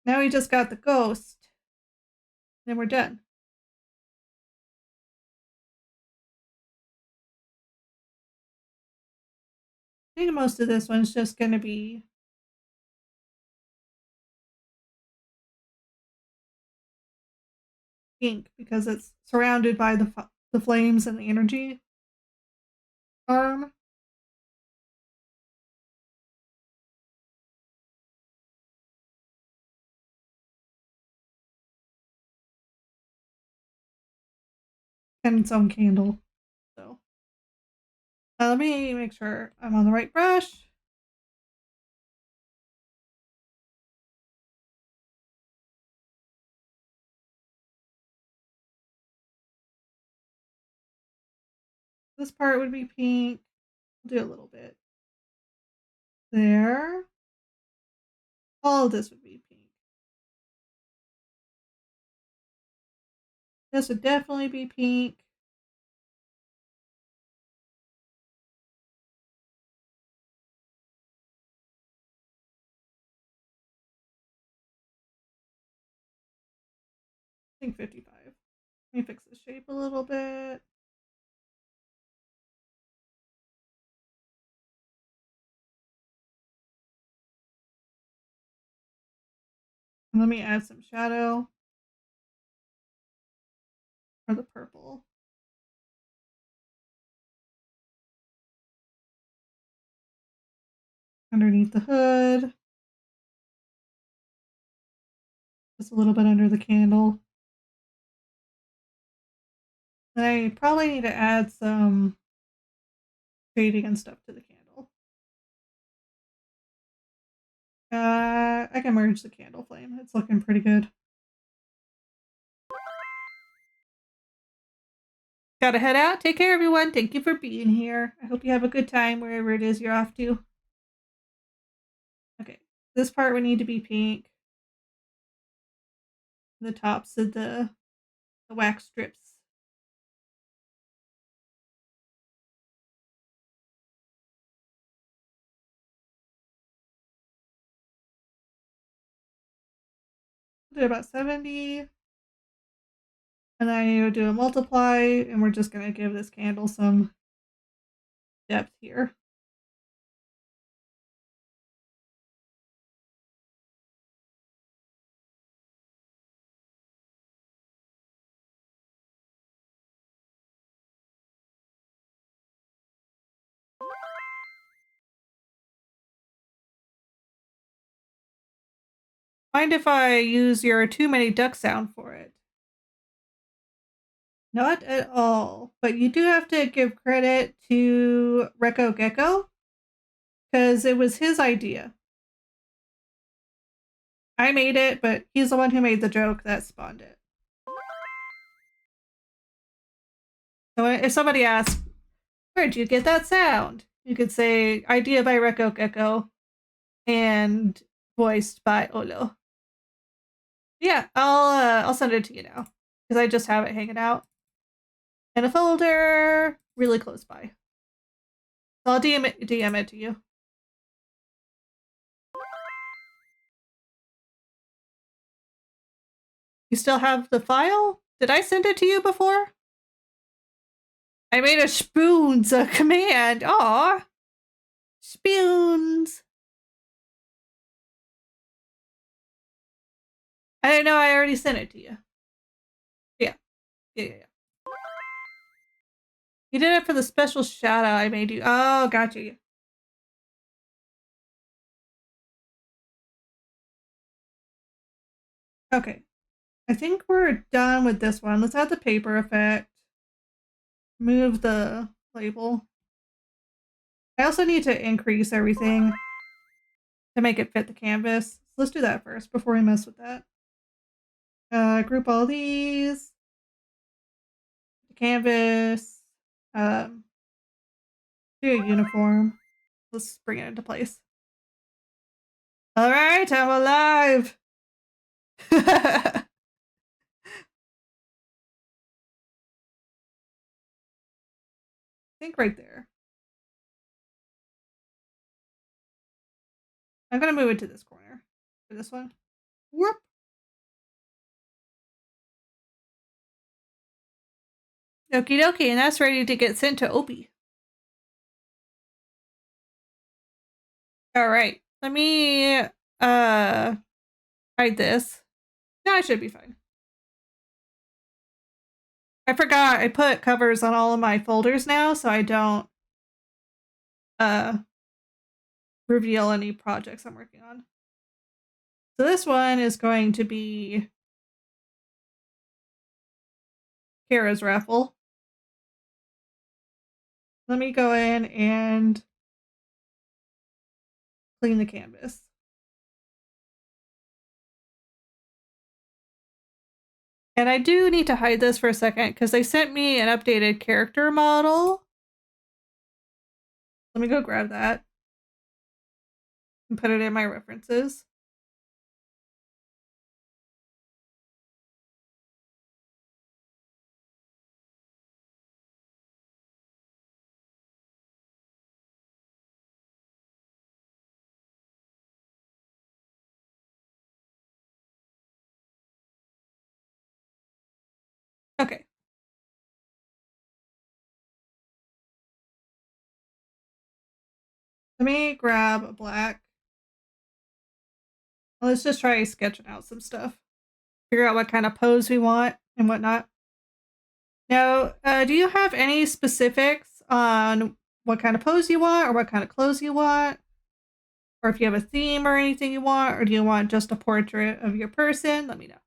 Now we just got the ghost. Then we're done. I think most of this one's just going to be pink because it's surrounded by the flames and the energy arm. And its own candle. So let me make sure I'm on the right brush. This part would be pink. I'll do a little bit there. All of this would be pink. This would definitely be pink. I think 55. Let me fix the shape a little bit. And let me add some shadow for the purple. Underneath the hood. Just a little bit under the candle. And I probably need to add some shading and stuff to the candle. I can merge the candle flame. It's looking pretty good. Gotta head out. Take care, everyone. Thank you for being here. I hope you have a good time wherever it is you're off to. Okay, this part would need to be pink. The tops of the wax strips. do about 70. And then I need to do a multiply, and we're just going to give this candle some depth here. Mind if I use your too many duck sound for it? Not at all. But you do have to give credit to Reko Gecko, because it was his idea. I made it, but he's the one who made the joke that spawned it. So if somebody asks, where'd you get that sound? You could say, idea by Reko Gecko and voiced by Olo. Yeah, I'll send it to you now, because I just have it hanging out in a folder really close by. So I'll DM it to you. You still have the file? Did I send it to you before? I made a spoons a command. Aw. Spoons. I didn't know I already sent it to you. Yeah. Yeah. You did it for the special shout out I made you. Oh, gotcha. Okay. I think we're done with this one. Let's add the paper effect. Move the label. I also need to increase everything to make it fit the canvas. So let's do that first before we mess with that. Group all these. Canvas. Do a uniform. Let's bring it into place. All right, I'm alive. I think right there. I'm gonna move it to this corner. For this one. Whoop. Okie dokie, and that's ready to get sent to Opie. Alright. Let me hide this. No, I should be fine. I forgot I put covers on all of my folders now, so I don't reveal any projects I'm working on. So this one is going to be Kara's raffle. Let me go in and clean the canvas. And I do need to hide this for a second because they sent me an updated character model. Let me go grab that and put it in my references. Okay. Let me grab a black. Let's just try sketching out some stuff. Figure out what kind of pose we want and whatnot. Now, do you have any specifics on what kind of pose you want or what kind of clothes you want? Or if you have a theme or anything you want, or do you want just a portrait of your person? Let me know.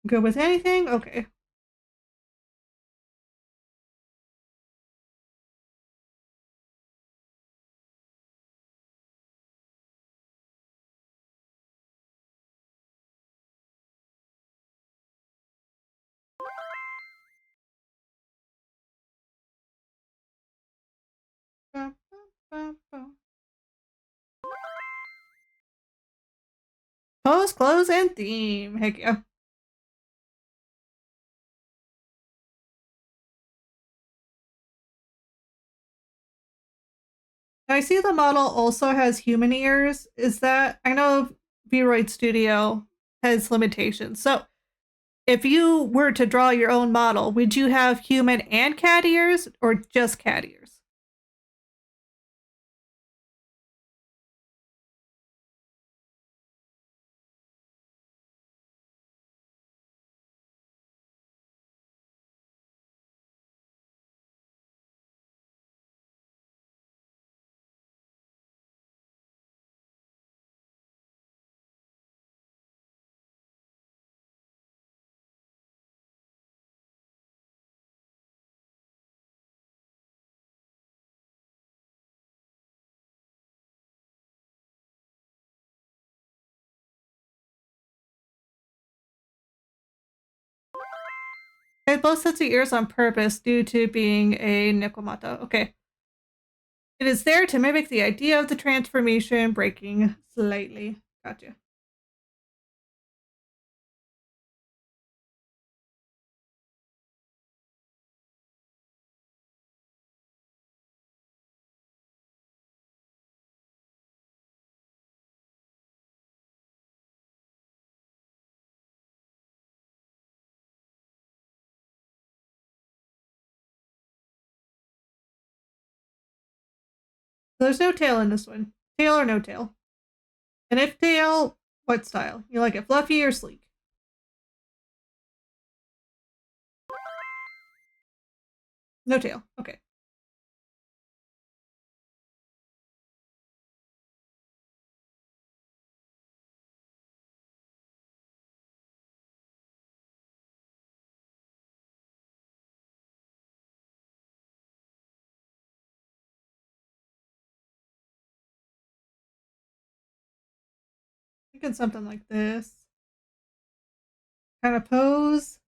Good with anything? Okay. Pose, clothes, and theme. Heck yeah. I see the model also has human ears. Is that, I know Vroid Studio has limitations. So if you were to draw your own model, would you have human and cat ears or just cat ears? I have both sets of ears on purpose due to being a Nekomata. Okay. It is there to mimic the idea of the transformation, breaking slightly. Gotcha. There's no tail in this one. Tail or no tail? And if tail, what style? You like it fluffy or sleek? No tail. Okay. Thinking something like this. Kind of pose.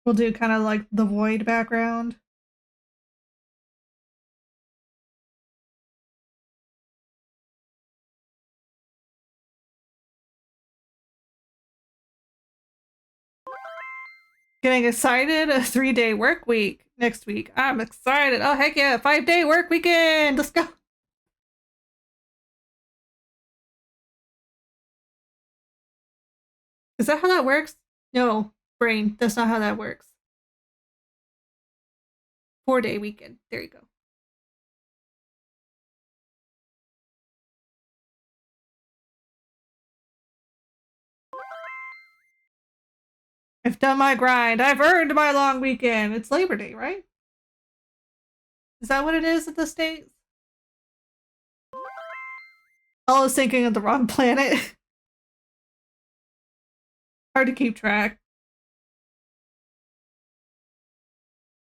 We'll do kind of like the void background. Getting excited, a 3-day work week next week. I'm excited. Oh, heck yeah, 5-day work weekend. Let's go. Is that how that works? No, brain. That's not how that works. 4-day weekend. There you go. I've done my grind. I've earned my long weekend. It's Labor Day, right? Is that what it is at the States? I was thinking of the wrong planet. Hard to keep track.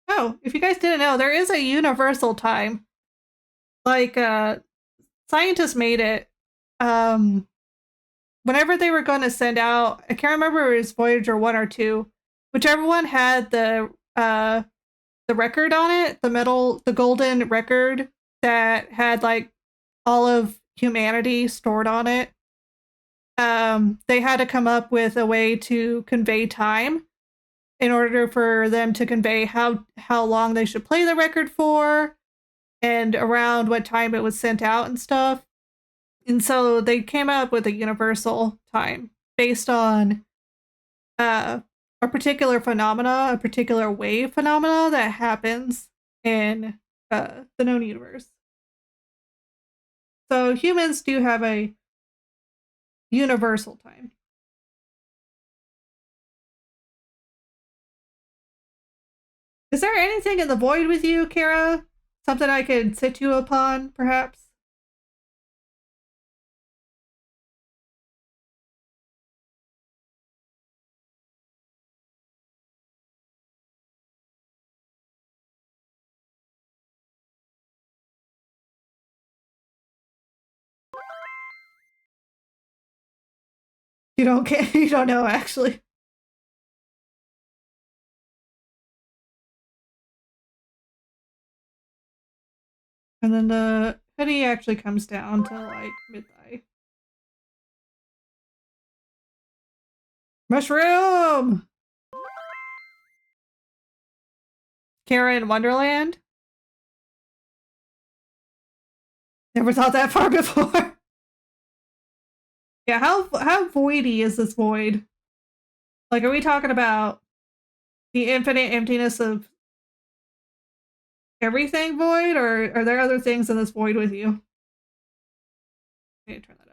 Oh, if you guys didn't know, there is a universal time. Like, scientists made it. Whenever they were going to send out, I can't remember if it was Voyager 1 or 2, whichever one had the record on it, the golden record that had like all of humanity stored on it. They had to come up with a way to convey time in order for them to convey how long they should play the record for and around what time it was sent out and stuff. And so they came up with a universal time based on a particular phenomena, a particular wave phenomena that happens in the known universe. So humans do have a universal time. Is there anything in the void with you, Kara? Something I could sit you upon, perhaps? You don't care. You don't know, actually. And then the hoodie actually comes down to like mid-thigh. Mushroom! Kara in Wonderland? Never thought that far before. Yeah, how voidy is this void? Like, are we talking about the infinite emptiness of everything void, or are there other things in this void with you? I need to turn that up.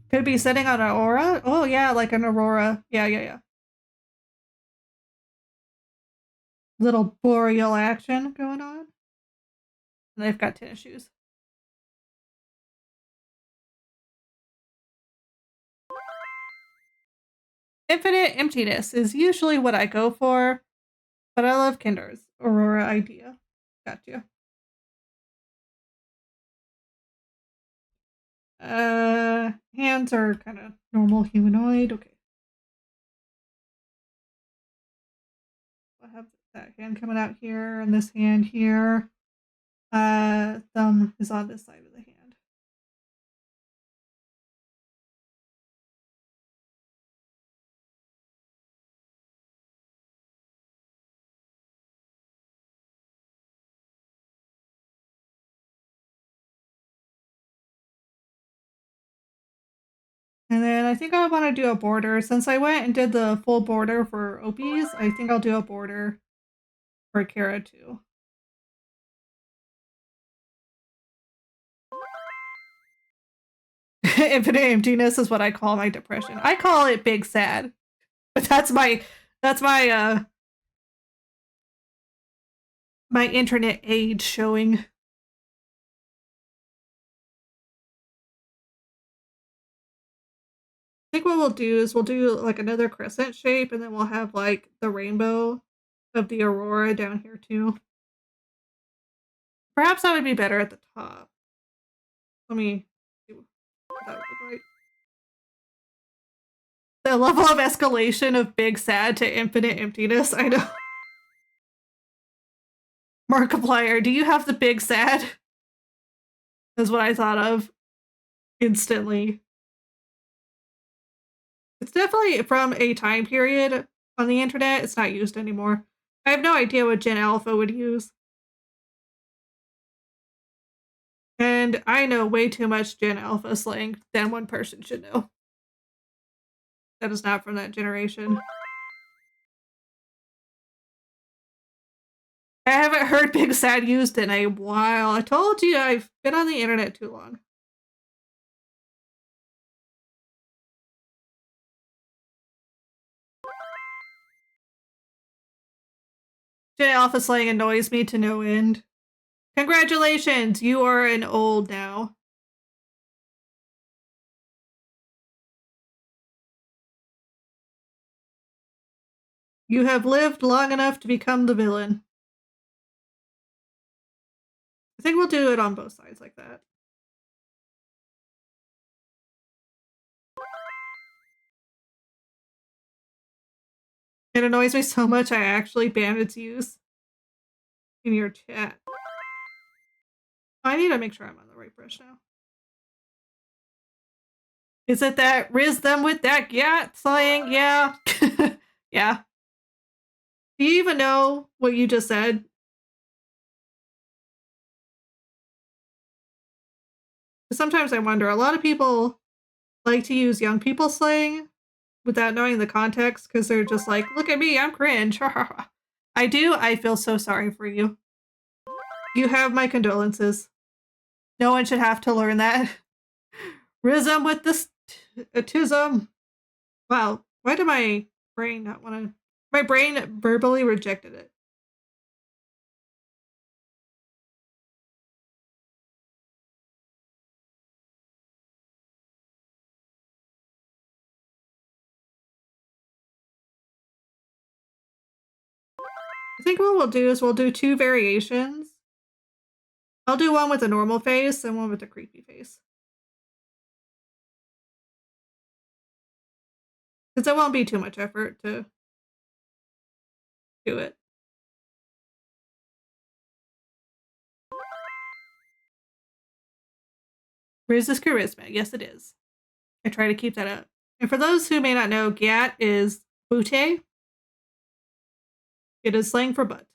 Could be sitting on an aura? Oh yeah, like an aurora. Yeah. Little boreal action going on. And they've got tennis shoes. Infinite emptiness is usually what I go for, but I love Kinder's aurora idea. Gotcha. Hands are kind of normal humanoid. Okay. I have that hand coming out here and this hand here. Thumb is on this side of the hand. And then I think I want to do a border. Since I went and did the full border for Opie's, I think I'll do a border for Kara too. Infinite emptiness is what I call my depression. I call it big sad. But that's my my internet age showing. I think what we'll do is we'll do like another crescent shape, and then we'll have like the rainbow of the aurora down here too. Perhaps that would be better at the top. Let me see what that would look like. The level of escalation of big sad to infinite emptiness, I know. Markiplier, do you have the big sad? Is what I thought of instantly. It's definitely from a time period on the internet. It's not used anymore. I have no idea what Gen Alpha would use. And I know way too much Gen Alpha slang than one person should know. That is not from that generation. I haven't heard Big Sad used in a while. I told you I've been on the internet too long. Gen Alpha slang annoys me to no end. Congratulations, you are an old now. You have lived long enough to become the villain. I think we'll do it on both sides like that. It annoys me so much I actually banned its use in your chat. I need to make sure I'm on the right brush now. Is it that riz them with that gat slang? Yeah. Yeah. Do you even know what you just said? Sometimes I wonder, a lot of people like to use young people slang without knowing the context because they're just like, look at me, I'm cringe. I do. I feel so sorry for you. You have my condolences. No one should have to learn that. Rism with this tism. Wow, why did my brain not want to? My brain verbally rejected it. I think what we'll do is we'll do two variations. I'll do one with a normal face and one with a creepy face. Because it won't be too much effort to to it. Riz is charisma. Yes, it is. I try to keep that up. And for those who may not know, gat is booty. It is slang for butt.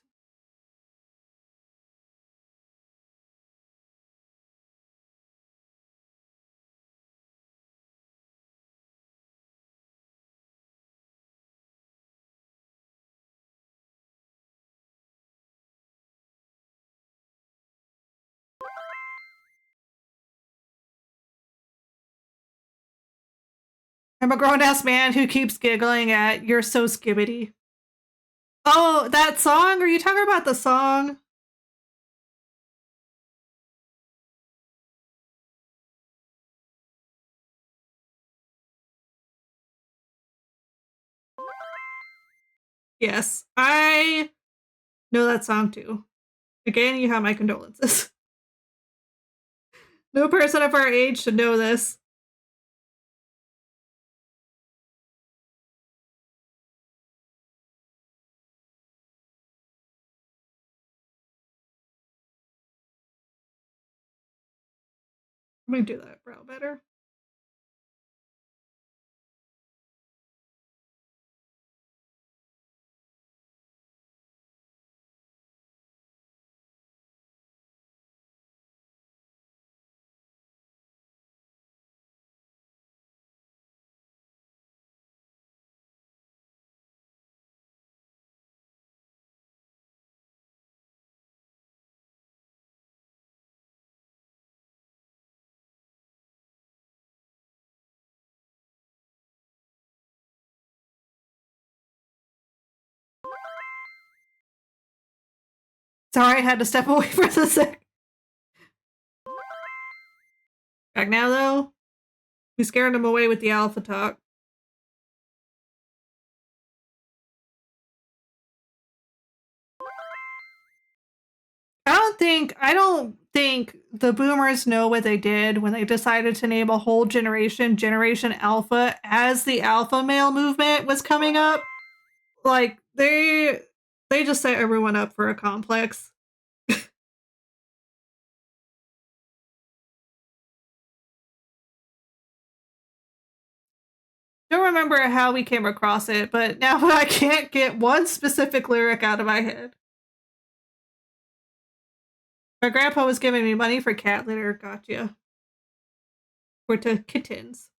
I'm a grown-ass man who keeps giggling at "You're so skibbity." Oh, that song? Are you talking about the song? Yes, I know that song too. Again, you have my condolences. No person of our age should know this. Let me do that brow better. Sorry, I had to step away for a sec. Back now, though. We scared him away with the alpha talk. I don't think the boomers know what they did when they decided to name a whole generation Generation Alpha as the alpha male movement was coming up. Like, they just set everyone up for a complex. Don't remember how we came across it, but now I can't get one specific lyric out of my head. My grandpa was giving me money for cat litter, gotcha. For to kittens.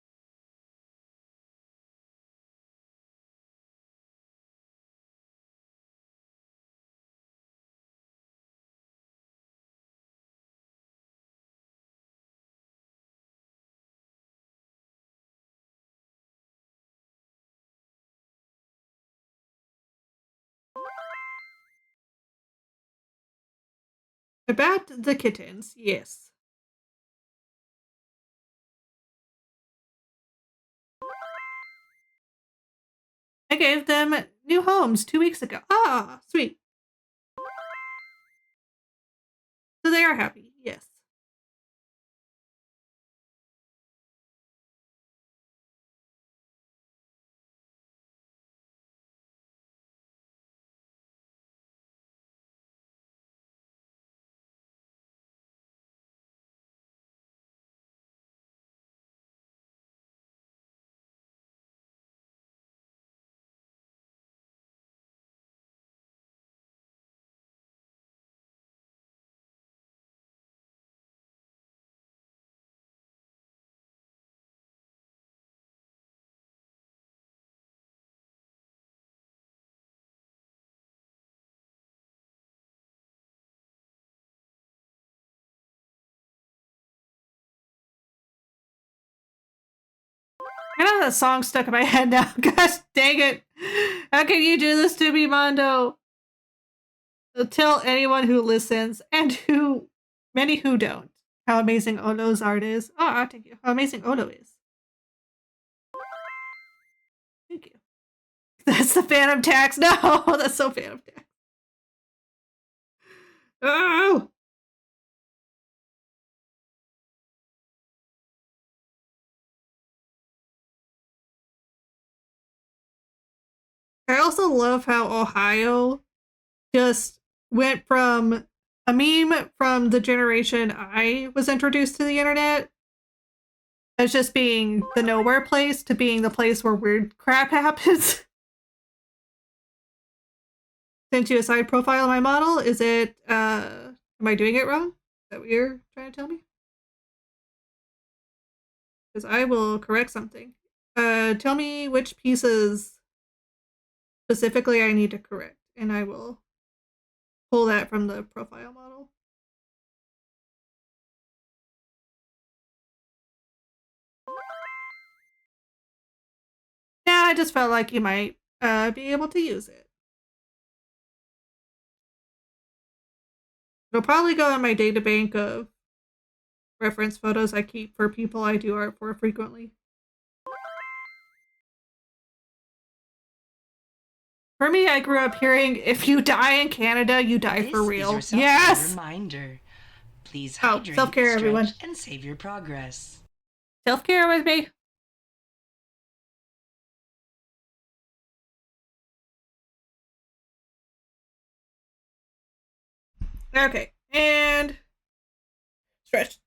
About the kittens, yes. I gave them new homes 2 weeks ago. Ah, sweet. So they are happy, yes. I know that song stuck in my head now. Gosh dang it. How can you do this to me, Mondo? Tell anyone who listens, and who many who don't, how amazing Olo's art is. Ah, thank you. How amazing Olo is. Thank you. That's the Phantom Tax. No, that's so Phantom Tax. Oh! I also love how Ohio just went from a meme from the generation I was introduced to the internet as just being the nowhere place to being the place where weird crap happens. Sent you a side profile of my model. Is it, am I doing it wrong? Is that what you're trying to tell me? Because I will correct something. Tell me which pieces specifically I need to correct, and I will pull that from the profile model. Yeah, I just felt like you might be able to use it. It'll probably go in my data bank of reference photos I keep for people I do art for frequently. For me, I grew up hearing, if you die in Canada, you die This for is real. your self-care Yes! reminder. Please Oh, hydrate, self-care, stretch, everyone. and save your progress. Self-care with me. Okay, and stretch.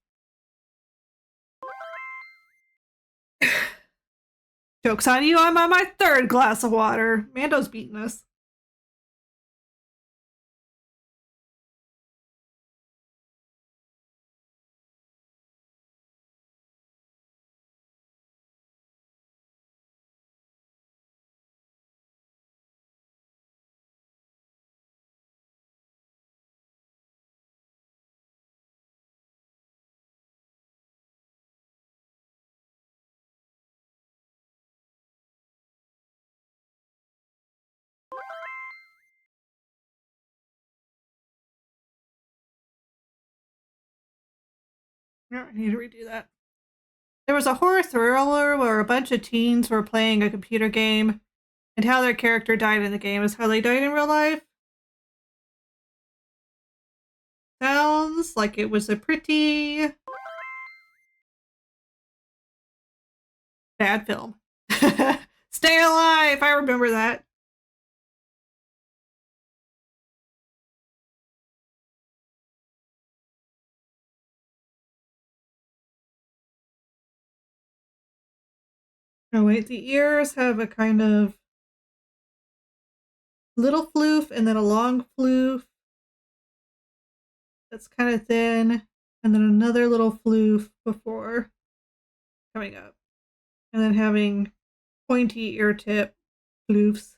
Joke's on you, I'm on my third glass of water. Mando's beating us. No, I need to redo that. There was a horror thriller where a bunch of teens were playing a computer game, and how their character died in the game is how they died in real life. Sounds like it was a pretty bad film. Stay Alive! I remember that. Oh wait, the ears have a kind of little floof and then a long floof that's kind of thin, and then another little floof before coming up, and then having pointy ear tip floofs.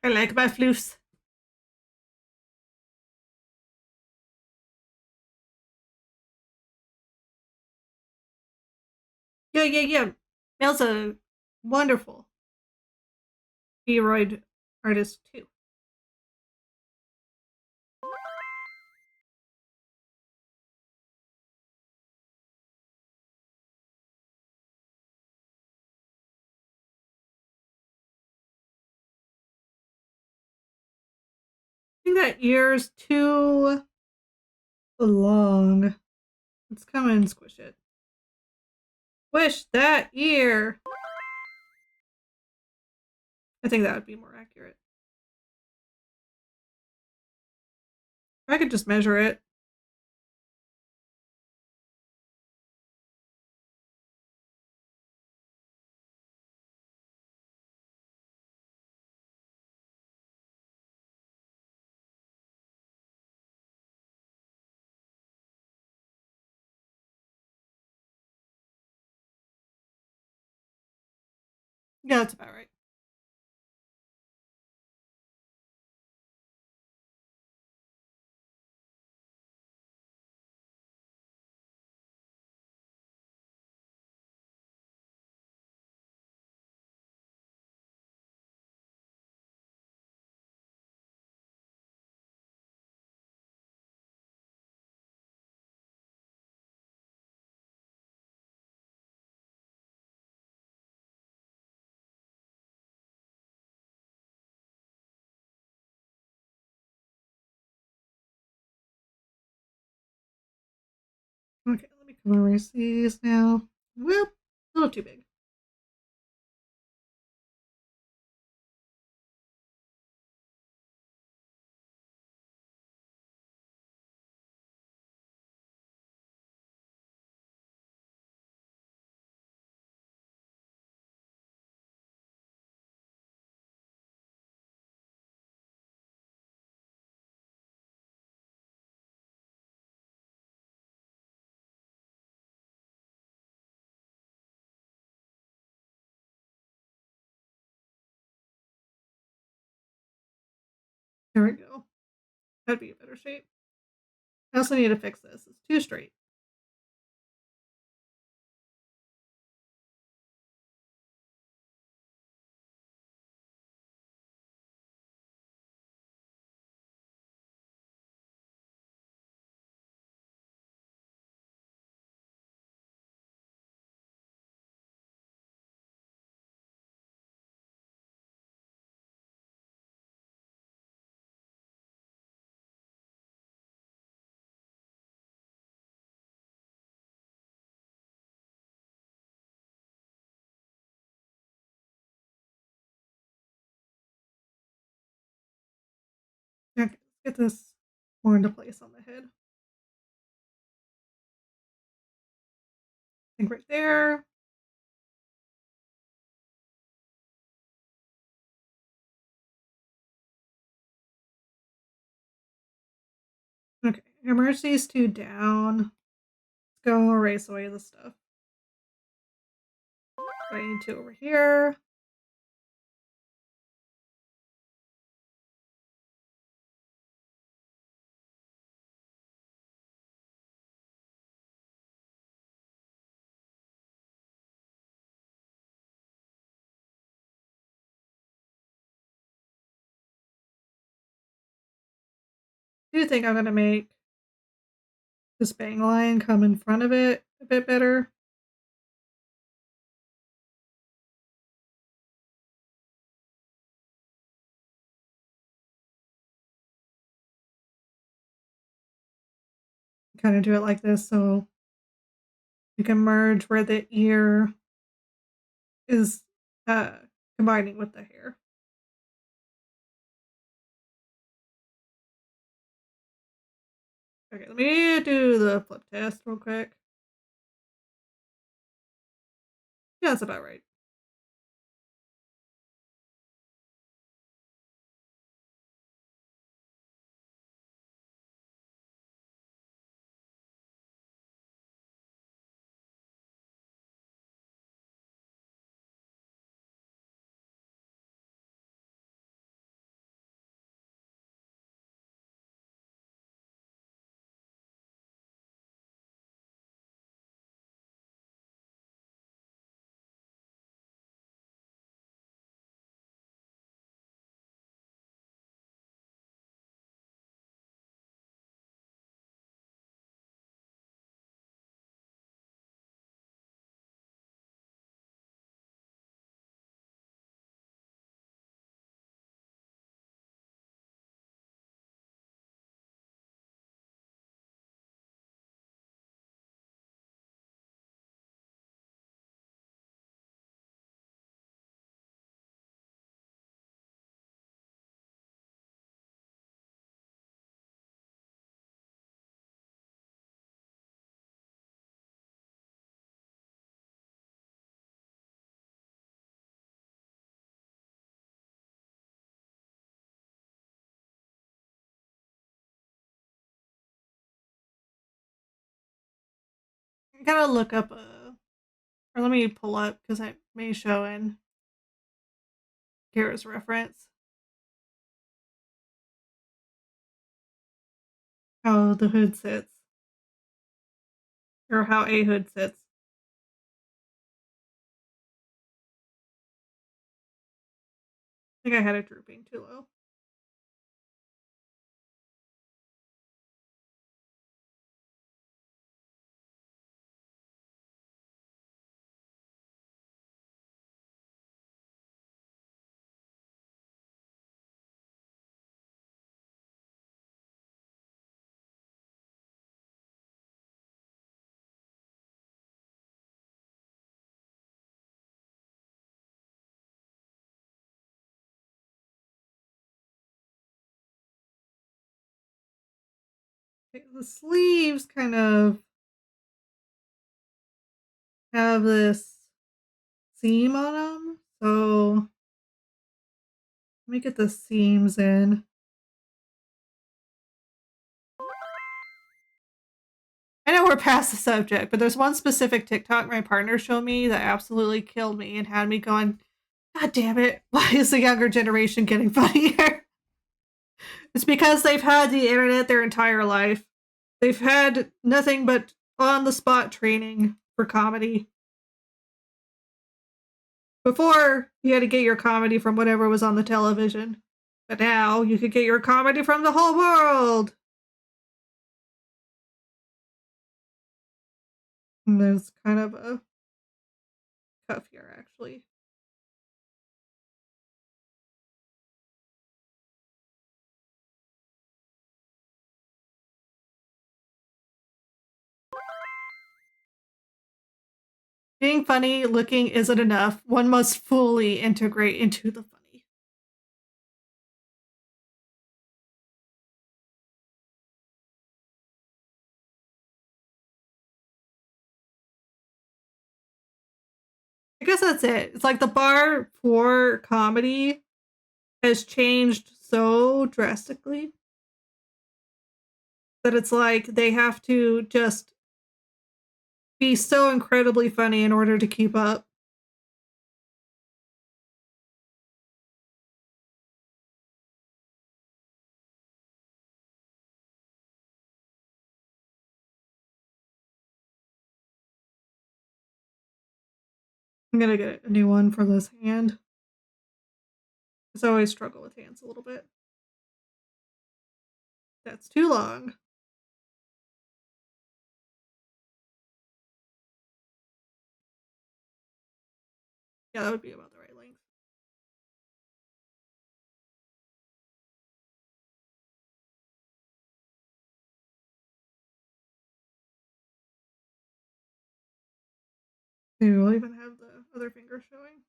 I like my floofs. Yeah. Mel's a wonderful Polaroid artist too. I think that ear's too long. Let's come and squish it. Squish that ear! I think that would be more accurate. I could just measure it. Yeah, that's about right. Okay, let me come erase these now. Whoop, a little too big. There we go. That'd be a better shape. I also need to fix this. It's too straight. Okay, let's get this more into place on the head. I think right there. Okay, merge these two down. Let's go erase away the stuff. I need to over here. I do think I'm going to make this bang line come in front of it a bit better. Kind of do it like this so you can merge where the ear is combining with the hair. Okay, let me do the flip test real quick. Yeah, that's about right. I gotta look up or let me pull up because I may show in Kara's reference how the hood sits or how a hood sits. I think I had it drooping too low. Okay, the sleeves kind of have this seam on them, so let me get the seams in. I know we're past the subject, but there's one specific TikTok my partner showed me that absolutely killed me and had me going, God damn it, why is the younger generation getting funnier? It's because they've had the internet their entire life. They've had nothing but on-the-spot training for comedy. Before, you had to get your comedy from whatever was on the television. But now, you could get your comedy from the whole world! And there's kind of a cuff here, actually. Being funny looking isn't enough. One must fully integrate into the funny. I guess that's it. It's like the bar for comedy has changed so drastically that it's like they have to just be so incredibly funny in order to keep up. I'm gonna get a new one for this hand. Because I always struggle with hands a little bit. That's too long. Yeah, that would be about the right length. Maybe we'll even have the other finger showing.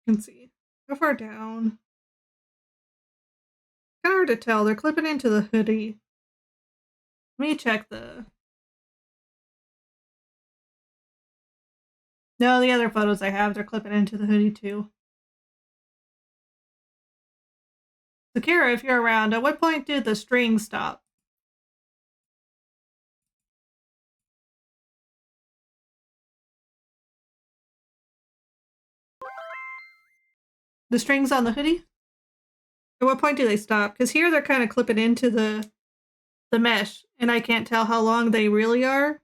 You can see. How far down? Kind of hard to tell. They're clipping into the hoodie. Let me check the... No, the other photos I have, they're clipping into the hoodie too. Sakura, if you're around, at what point did the string stop? The strings on the hoodie? At what point do they stop? Because here they're kind of clipping into the mesh, and I can't tell how long they really are.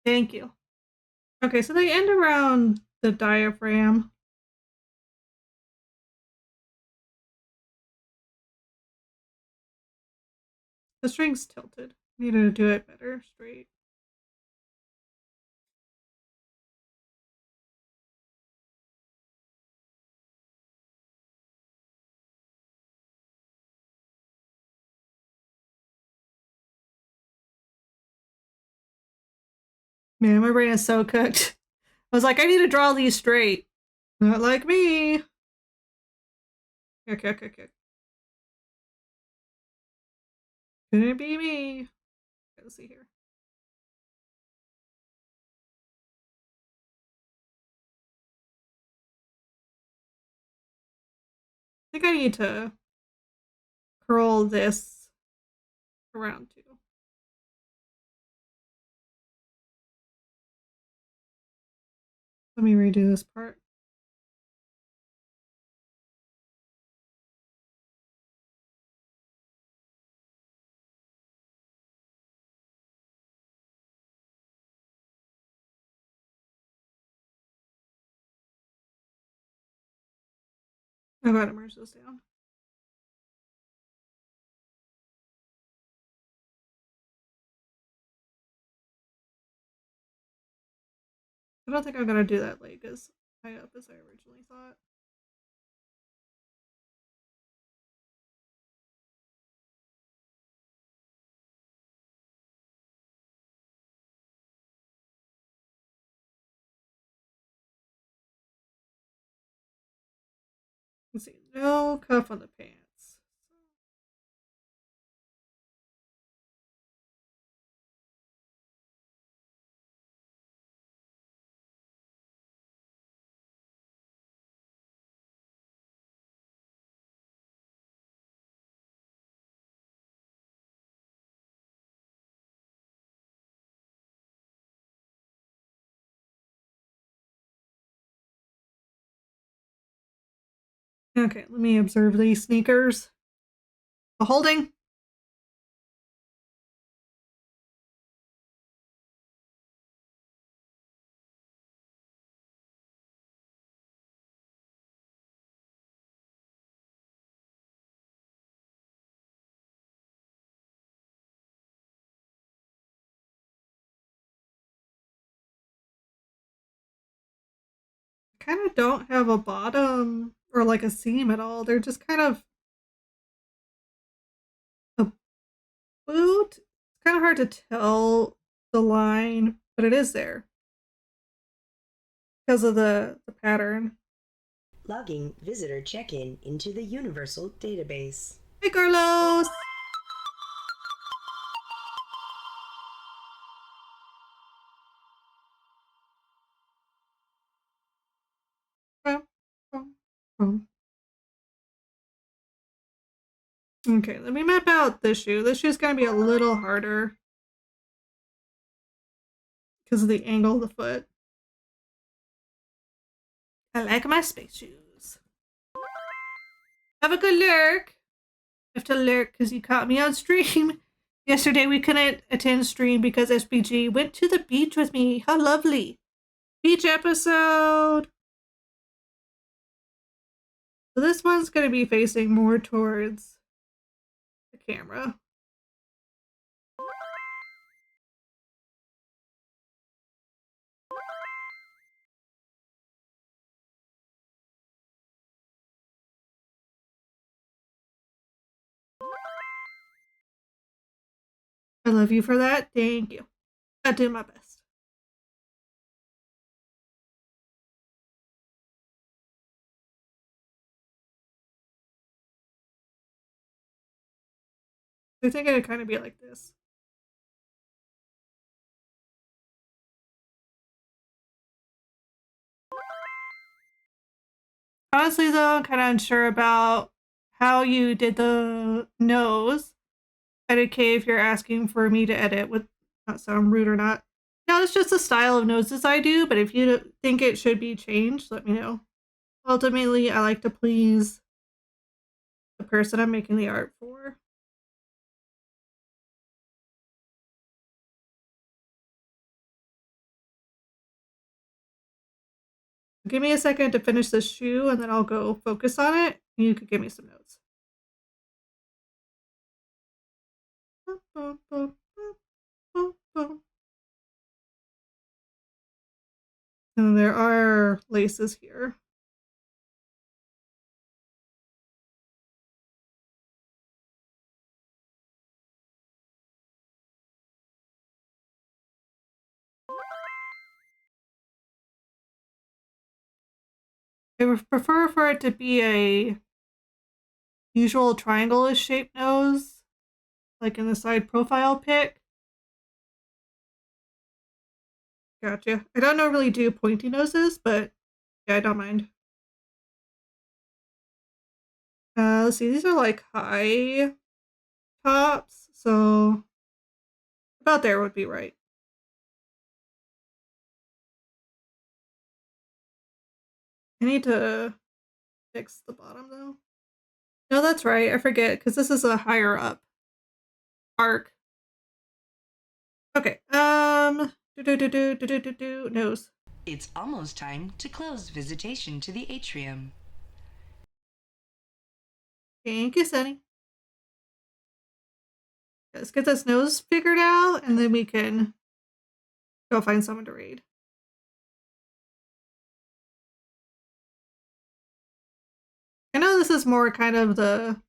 Thank you. Okay, so they end around the diaphragm. The string's tilted. Need to do it better, straight. Man, my brain is so cooked. I was like, I need to draw these straight. Not like me. Okay. Couldn't be me. Okay, let's see here. I think I need to curl this around too. Let me redo this part. I gotta merge this down. I don't think I'm gonna do that leg as high up as I originally thought. Let's see, no cuff on the pants. Okay, let me observe these sneakers. Holding. I kind of don't have a bottom or like a seam at all. They're just kind of a boot. It's kind of hard to tell the line, but it is there because of the pattern. Logging visitor check-in into the Universal Database. Hey, Carlos! Okay, let me map out this shoe. This shoe's gonna be a little harder because of the angle of the foot. I like my space shoes. Have a good lurk. I have to lurk because you caught me on stream. Yesterday we couldn't attend stream because SPG went to the beach with me. How lovely. Beach episode. So this one's going to be facing more towards the camera. I love you for that. Thank you. I'll do my best. I think it'd kind of be like this. Honestly, though, I'm kind of unsure about how you did the nose. I'd okay if you're asking for me to edit with not sound rude or not. No, it's just the style of noses I do, but if you think it should be changed, let me know. Ultimately, I like to please the person I'm making the art for. Give me a second to finish this shoe and then I'll go focus on it. And you could give me some notes. And there are laces here. I would prefer for it to be a usual triangle-ish shaped nose. like in the side profile pic. Gotcha. I don't normally do pointy noses, but yeah, I don't mind. Let's see, these are like high tops, so about there would be right. I need to fix the bottom though. No, that's right. I forget because this is a higher up arc. Okay. Nose. It's almost time to close visitation to the atrium. Thank you, Sunny. Let's get this nose figured out, and then we can go find someone to raid. I know this is more kind of the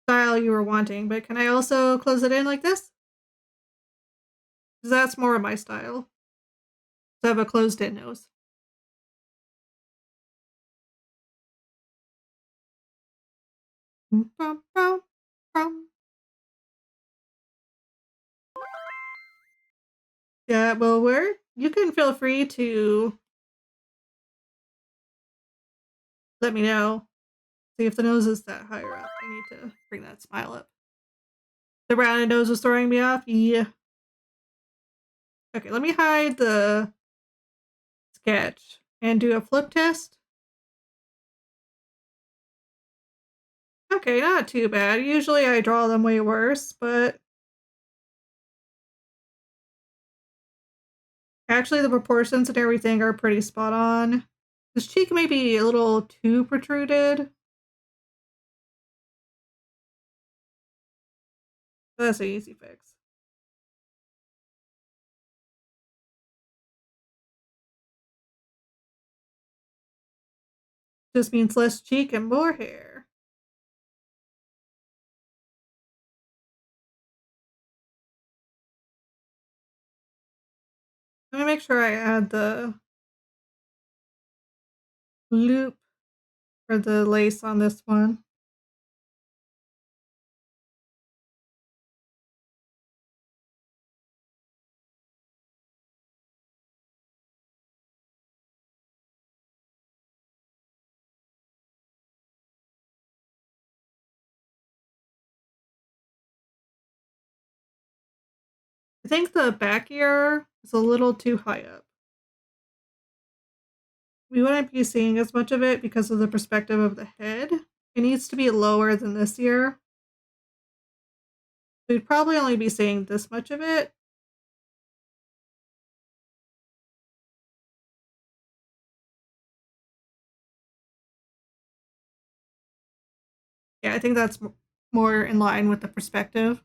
style you were wanting, but can I also close it in like this? Because that's more of my style. To have a closed in nose. Yeah, well, you can feel free to let me know. See if the nose is that higher up. I need to bring that smile up. The rounded nose was throwing me off. Yeah. Okay, let me hide the sketch and do a flip test. Okay, not too bad. Usually I draw them way worse, but actually the proportions and everything are pretty spot on. This cheek may be a little too protruded. That's an easy fix. Just means less cheek and more hair. Let me make sure I add the loop for the lace on this one. I think the back ear is a little too high up. We wouldn't be seeing as much of it because of the perspective of the head. It needs to be lower than this ear. We'd probably only be seeing this much of it. Yeah, I think that's more in line with the perspective.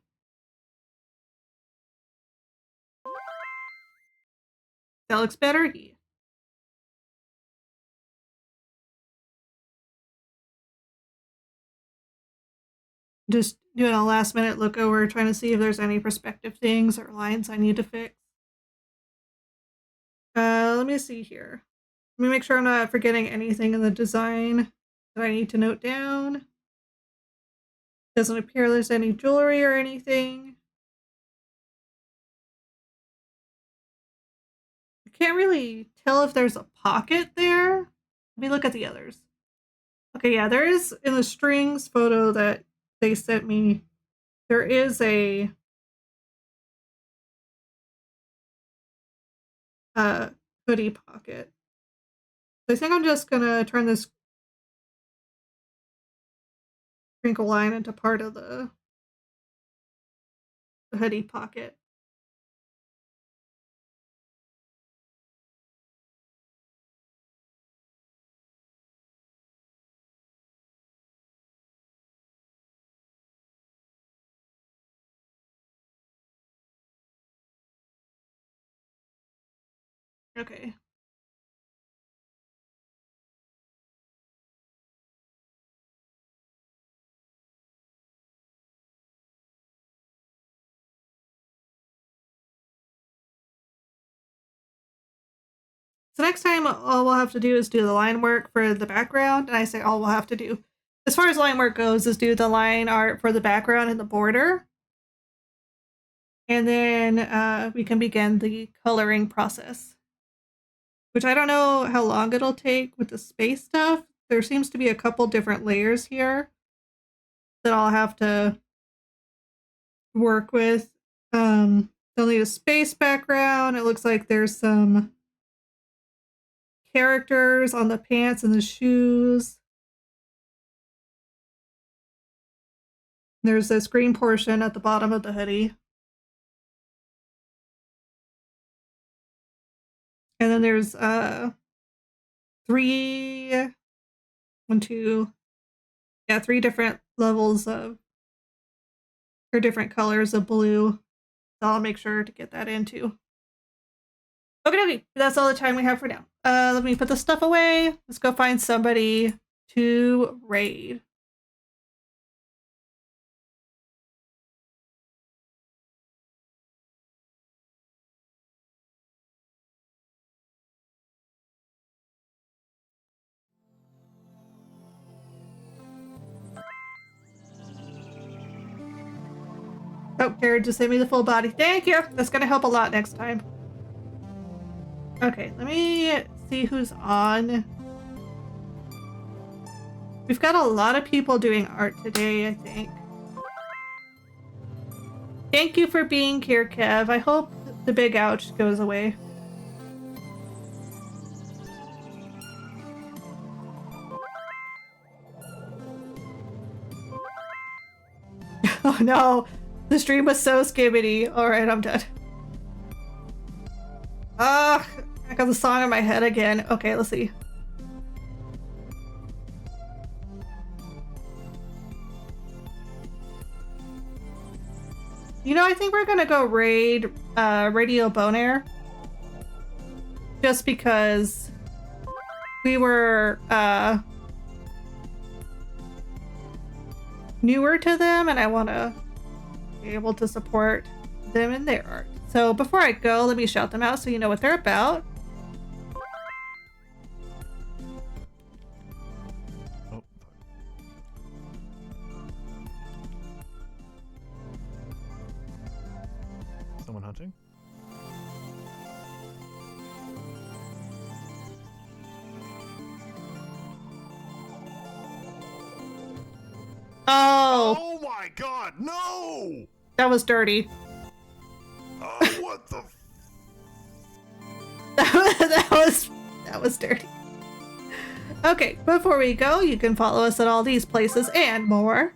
That looks better. Yeah. Just doing a last minute look over, trying to see if there's any perspective things or lines I need to fix. Let me see here. Let me make sure I'm not forgetting anything in the design that I need to note down. Doesn't appear there's any jewelry or anything. I can't really tell if there's a pocket there. Let me look at the others. Okay, yeah, there is in the strings photo that they sent me. There is a hoodie pocket. So I think I'm just gonna turn this crinkle line into part of the hoodie pocket. Okay. So next time all we'll have to do is do the line work for the background, and I say all we'll have to do. as far as line work goes, is do the line art for the background and the border. And then we can begin the coloring process, which I don't know how long it'll take with the space stuff. There seems to be a couple different layers here that I'll have to work with. They'll need a space background. It looks like there's some characters on the pants and the shoes. There's this green portion at the bottom of the hoodie. And then there's three different levels of, or different colors of blue. So I'll make sure to get that into. Okay, that's all the time we have for now. Let me put the stuff away. Let's go find somebody to raid. Oh, Jared just sent me the full body. Thank you. That's gonna help a lot next time. Okay, let me see who's on. We've got a lot of people doing art today, I think. Thank you for being here, Kev. I hope the big ouch goes away. Oh no, the stream was so skibbity. Alright, I'm done. I got the song in my head again. Okay, let's see. You know, I think we're gonna go raid Radio Bonaire. Just because we were newer to them and I want to be able to support them in their art. So before I go, let me shout them out so you know what they're about. Oh, someone hunting? Oh! Oh my god, no! That was dirty. Oh, what the that was dirty. Okay, before we go, you can follow us at all these places and more.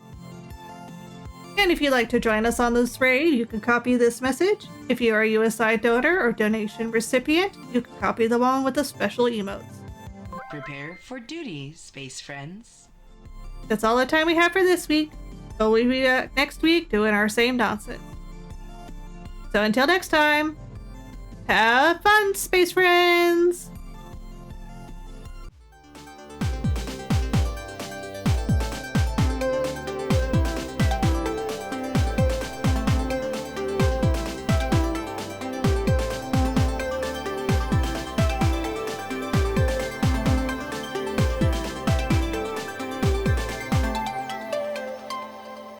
And if you'd like to join us on this raid, you can copy this message. If you are a USI donor or donation recipient, you can copy them along with the special emotes. Prepare for duty, space friends. That's all the time we have for this week. So we'll be back next week doing our same nonsense. So until next time, have fun, space friends!